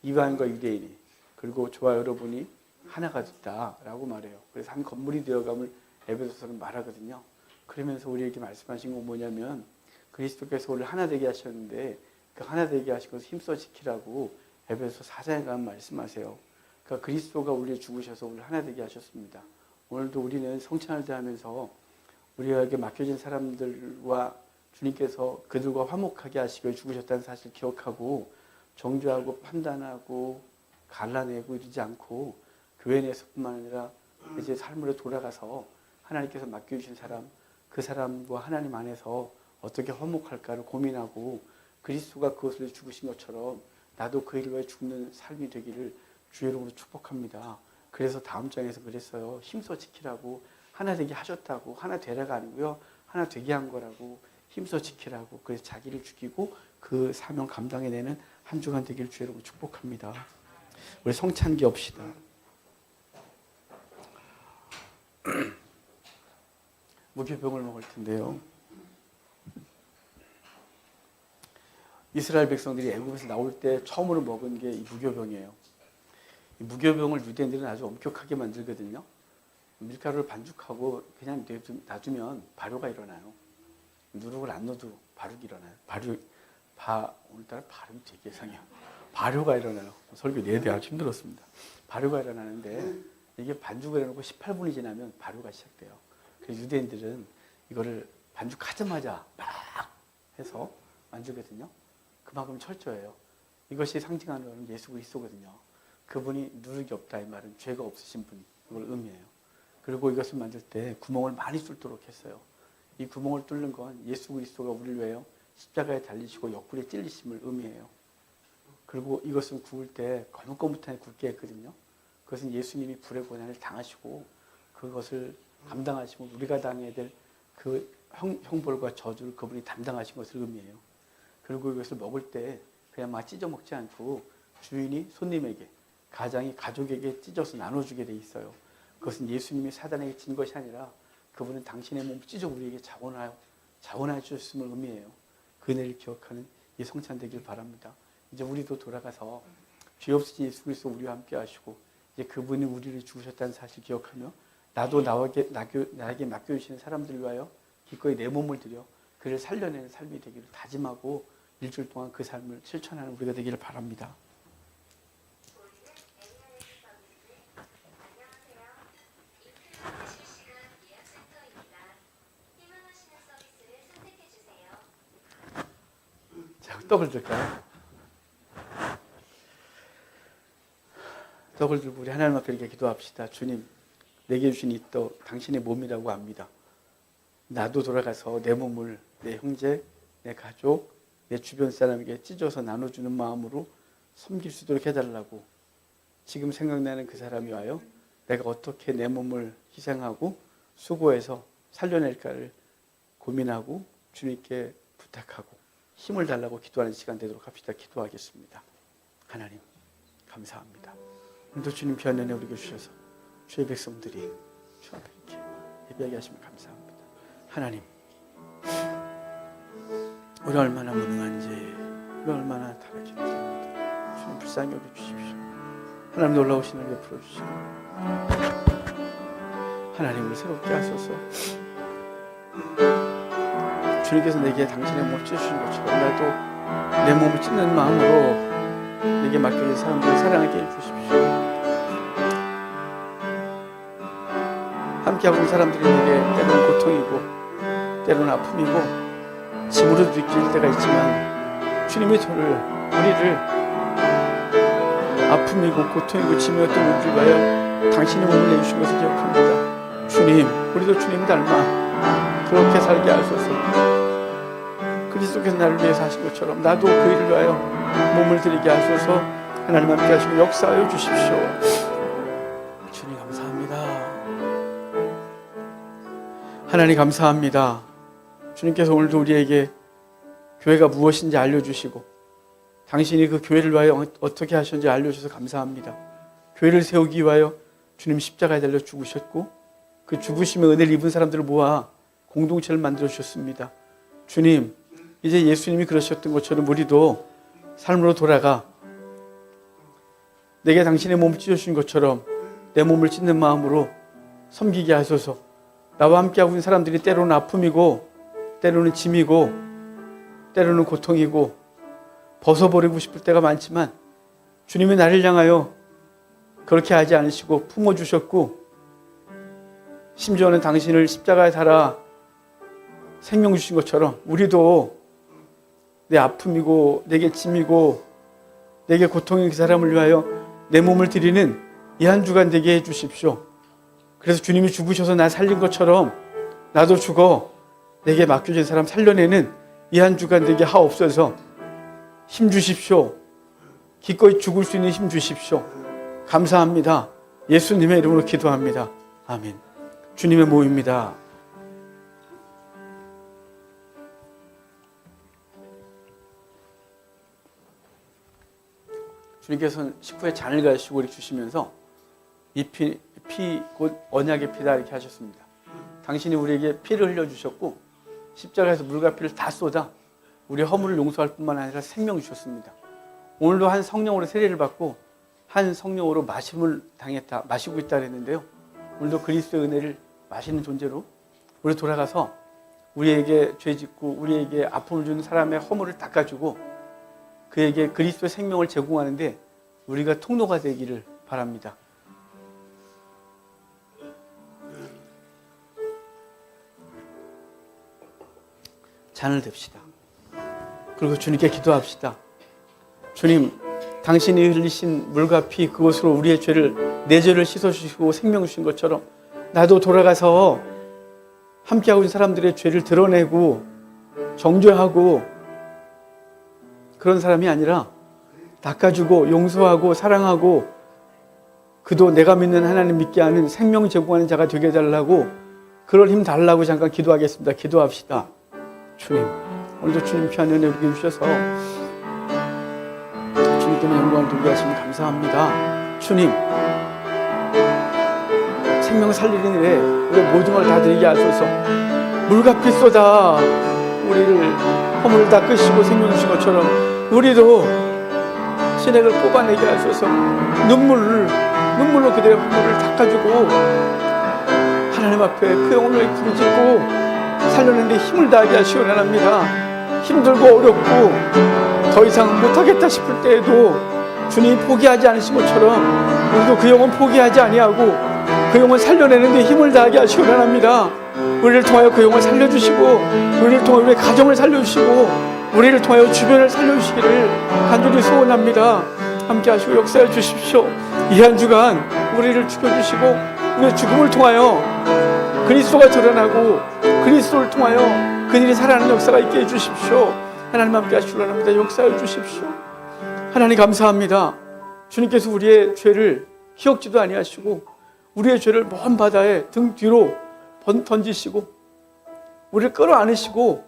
이방인과 유대인이 그리고 저와 여러분이 하나가 됐다라고 말해요. 그래서 한 건물이 되어감을 에베소서는 말하거든요. 그러면서 우리에게 말씀하신 건 뭐냐면 그리스도께서 우리를 하나 되게 하셨는데 그 하나 되게 하신 것을 힘써 지키라고 에베소서 4장에 가면 말씀하세요. 그러니까 그리스도가 우리를 죽으셔서 우리를 하나 되게 하셨습니다. 오늘도 우리는 성찬을 대하면서 우리에게 맡겨진 사람들과 주님께서 그들과 화목하게 하시고 죽으셨다는 사실을 기억하고 정죄하고 판단하고 갈라내고 이러지 않고 교회 내에서뿐만 아니라 이제 삶으로 돌아가서 하나님께서 맡겨주신 사람, 그 사람과 하나님 안에서 어떻게 화목할까를 고민하고 그리스도가 그것을 죽으신 것처럼 나도 그 일을 위해 죽는 삶이 되기를 주의 이름으로 축복합니다. 그래서 다음 장에서 그랬어요. 힘써 지키라고 하나 되게 하셨다고. 하나 되라가 아니고요. 하나 되게 한 거라고. 힘써 지키라고. 그래서 자기를 죽이고 그 사명 감당해내는 한 주간 되기를 주의 이름으로 축복합니다. 우리 성찬기 합시다. 무교병을 먹을 텐데요. 이스라엘 백성들이 애굽에서 나올 때 처음으로 먹은 게 이 무교병이에요. 이 무교병을 유대인들은 아주 엄격하게 만들거든요. 밀가루를 반죽하고 그냥 놔두면 발효가 일어나요. 누룩을 안 넣어도 발육이 일어나요. 오늘따라 발음이 되게 이상해요. 발효가 일어나요. 설교 내내 아주 힘들었습니다. 발효가 일어나는데 이게 반죽을 해놓고 18분이 지나면 발효가 시작돼요. 그래서 유대인들은 이거를 반죽하자마자 막 해서 만들거든요. 그만큼 철저해요. 이것이 상징하는 예수 그리스도거든요. 그분이 누룩이 없다 이 말은 죄가 없으신 분 이걸 의미해요. 그리고 이것을 만들 때 구멍을 많이 뚫도록 했어요. 이 구멍을 뚫는 건 예수 그리스도가 우리를 위하여 십자가에 달리시고 옆구리에 찔리심을 의미해요. 그리고 이것은 구울 때 거뭇거뭇하게 굵게 했거든요. 그것은 예수님이 불의 고난을 당하시고 그것을 감당하시고 우리가 당해야 될 그 형벌과 저주를 그분이 담당하신 것을 의미해요. 그리고 이것을 먹을 때 그냥 막 찢어 먹지 않고 주인이 손님에게 가장이 가족에게 찢어서 나눠주게 돼 있어요. 그것은 예수님이 사단에게 진 것이 아니라 그분은 당신의 몸을 찢어 우리에게 자원하여 주셨음을 의미해요. 그 은혜를 기억하는 이 성찬 되길 바랍니다. 이제 우리도 돌아가서 죄 없으신 예수 그리스도 우리와 함께 하시고 이제 그분이 우리를 죽으셨다는 사실 기억하며 나도 나에게 맡겨주시는 사람들을 위하여 기꺼이 내 몸을 들여 그를 살려내는 삶이 되기를 다짐하고 일주일 동안 그 삶을 실천하는 우리가 되기를 바랍니다. 자, 떡을 들까요? 떡을 들고 우리 하나님 앞에 이렇게 기도합시다. 주님, 내게 주신 이 떡 당신의 몸이라고 압니다. 나도 돌아가서 내 몸을 내 형제, 내 가족, 내 주변 사람에게 찢어서 나눠주는 마음으로 섬길 수 있도록 해달라고 지금 생각나는 그 사람이 와요. 내가 어떻게 내 몸을 희생하고 수고해서 살려낼까를 고민하고 주님께 부탁하고 힘을 달라고 기도하는 시간 되도록 합시다. 기도하겠습니다. 하나님 감사합니다. 오늘도 주님 귀한 은혜 우리에게 주셔서 주의 백성들이 주 앞에 이렇게 예배하게 하시면 감사합니다. 하나님 우리 얼마나 무능한지 우리 얼마나 타락했는지 주님 불쌍히 여겨주십시오. 하나님 놀라우신 은혜 베풀어 주시고 하나님을 새롭게 하소서. 주님께서 내게 당신의 몸을 찢으신 것처럼 나도 내 몸을 찢는 마음으로 내게 맡겨진 사람들을 사랑하게 해주십시오. 함께하고 있는 사람들이 내게 때로는 고통이고 때로는 아픔이고 짐으로 느낄 때가 있지만 주님의 우리를 아픔이고 고통이고 짐이었던 우리를 위하여 당신의 몸을 내주신 것을 기억합니다. 주님, 우리도 주님 닮아 그렇게 살게 하소서. 그리스도께서 나를 위해서 하신 것처럼 나도 그 일을 위하여 몸을 드리게 하소서. 하나님 함께 하시고 역사하여 주십시오. 주님 감사합니다. 하나님 감사합니다. 주님께서 오늘도 우리에게 교회가 무엇인지 알려주시고 당신이 그 교회를 위하여 어떻게 하셨는지 알려주셔서 감사합니다. 교회를 세우기 위하여 주님 십자가에 달려 죽으셨고 그 죽으심의 은혜를 입은 사람들을 모아 공동체를 만들어 주셨습니다. 주님, 이제 예수님이 그러셨던 것처럼 우리도 삶으로 돌아가 내게 당신의 몸을 찢어주신 것처럼 내 몸을 찢는 마음으로 섬기게 하소서. 나와 함께하고 있는 사람들이 때로는 아픔이고 때로는 짐이고 때로는 고통이고 벗어버리고 싶을 때가 많지만 주님이 나를 향하여 그렇게 하지 않으시고 품어주셨고 심지어는 당신을 십자가에 달아 생명 주신 것처럼 우리도 내 아픔이고 내게 짐이고 내게 고통인 그 사람을 위하여 내 몸을 드리는 이 한 주간 되게 해 주십시오. 그래서 주님이 죽으셔서 나 살린 것처럼 나도 죽어 내게 맡겨진 사람 살려내는 이 한 주간 되게 하옵소서. 힘 주십시오. 기꺼이 죽을 수 있는 힘 주십시오. 감사합니다. 예수님의 이름으로 기도합니다. 아멘. 주님의 모입니다. 주님께서는 식후에 잔을 가지시고 이렇게 주시면서 이 피 곧 언약의 피다 이렇게 하셨습니다. 당신이 우리에게 피를 흘려주셨고 십자가에서 물과 피를 다 쏟아 우리의 허물을 용서할 뿐만 아니라 생명을 주셨습니다. 오늘도 한 성령으로 세례를 받고 한 성령으로 마시고 있다 그랬는데요. 오늘도 그리스도의 은혜를 마시는 존재로 우리 돌아가서 우리에게 죄 짓고 우리에게 아픔을 주는 사람의 허물을 닦아주고 그에게 그리스도의 생명을 제공하는데 우리가 통로가 되기를 바랍니다. 잔을 댑시다. 그리고 주님께 기도합시다. 주님, 당신이 흘리신 물과 피 그것으로 우리의 죄를 내 죄를 씻어주시고 생명 주신 것처럼 나도 돌아가서 함께하고 있는 사람들의 죄를 드러내고 정죄하고 그런 사람이 아니라 닦아주고 용서하고 사랑하고 그도 내가 믿는 하나님 믿게 하는 생명 제공하는 자가 되게 해달라고 그럴 힘 달라고 잠깐 기도하겠습니다. 기도합시다. 주님, 오늘도 주님 귀한 은혜 우리에게 주셔서 주님 때문에 영광을 돌게 하시면 감사합니다. 주님, 생명 살리는 일에 우리의 모든 걸 다 드리게 하소서. 물과 피 쏟아 우리를 허물을 닦으시고 생명 주신 것처럼 우리도 신액을 뽑아내게 하소서. 눈물로 그들의 허물을 닦아주고 하나님 앞에 그 영혼을 부르짖고 살려내는데 힘을 다하게 하시기 원합니다. 힘들고 어렵고 더 이상 못하겠다 싶을 때에도 주님이 포기하지 않으신 것처럼 우리도 그 영혼 포기하지 아니하고 그 영혼 살려내는데 힘을 다하게 하시기 원합니다. 우리를 통하여 그 영혼 살려주시고 우리를 통하여 우리의 가정을 살려주시고 우리를 통하여 주변을 살려주시기를 간절히 소원합니다. 함께 하시고 역사해 주십시오. 이 한 주간 우리를 죽여주시고 우리의 죽음을 통하여 그리스도가 드러나고 그리스도를 통하여 그들이 살아나는 역사가 있게 해주십시오. 하나님 함께 하시기 원합니다. 역사해 주십시오. 하나님 감사합니다. 주님께서 우리의 죄를 기억지도 아니하시고 우리의 죄를 먼 바다에 등 뒤로 던지시고 우리를 끌어안으시고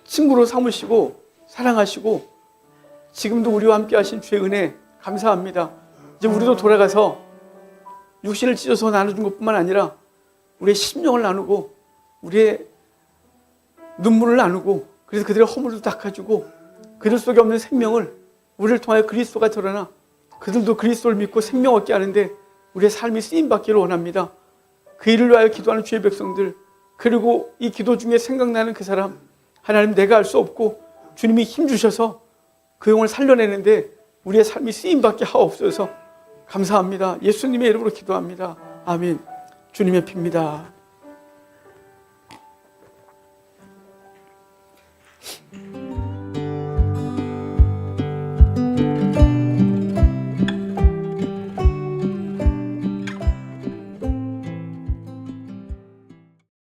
친구로 삼으시고 사랑하시고 지금도 우리와 함께 하신 주의 은혜 감사합니다. 이제 우리도 돌아가서 육신을 찢어서 나눠준 것뿐만 아니라 우리의 심령을 나누고 우리의 눈물을 나누고 그래서 그들의 허물도 닦아주고 그들 속에 없는 생명을 우리를 통하여 그리스도가 드러나 그들도 그리스도를 믿고 생명 얻게 하는데 우리의 삶이 쓰임받기를 원합니다. 그 일을 위하여 기도하는 주의 백성들 그리고 이 기도 중에 생각나는 그 사람 하나님 내가 할 수 없고 주님이 힘주셔서 그 영혼을 살려내는데 우리의 삶이 쓰임받게 하옵소서. 감사합니다. 예수님의 이름으로 기도합니다. 아멘. 주님의 피입니다.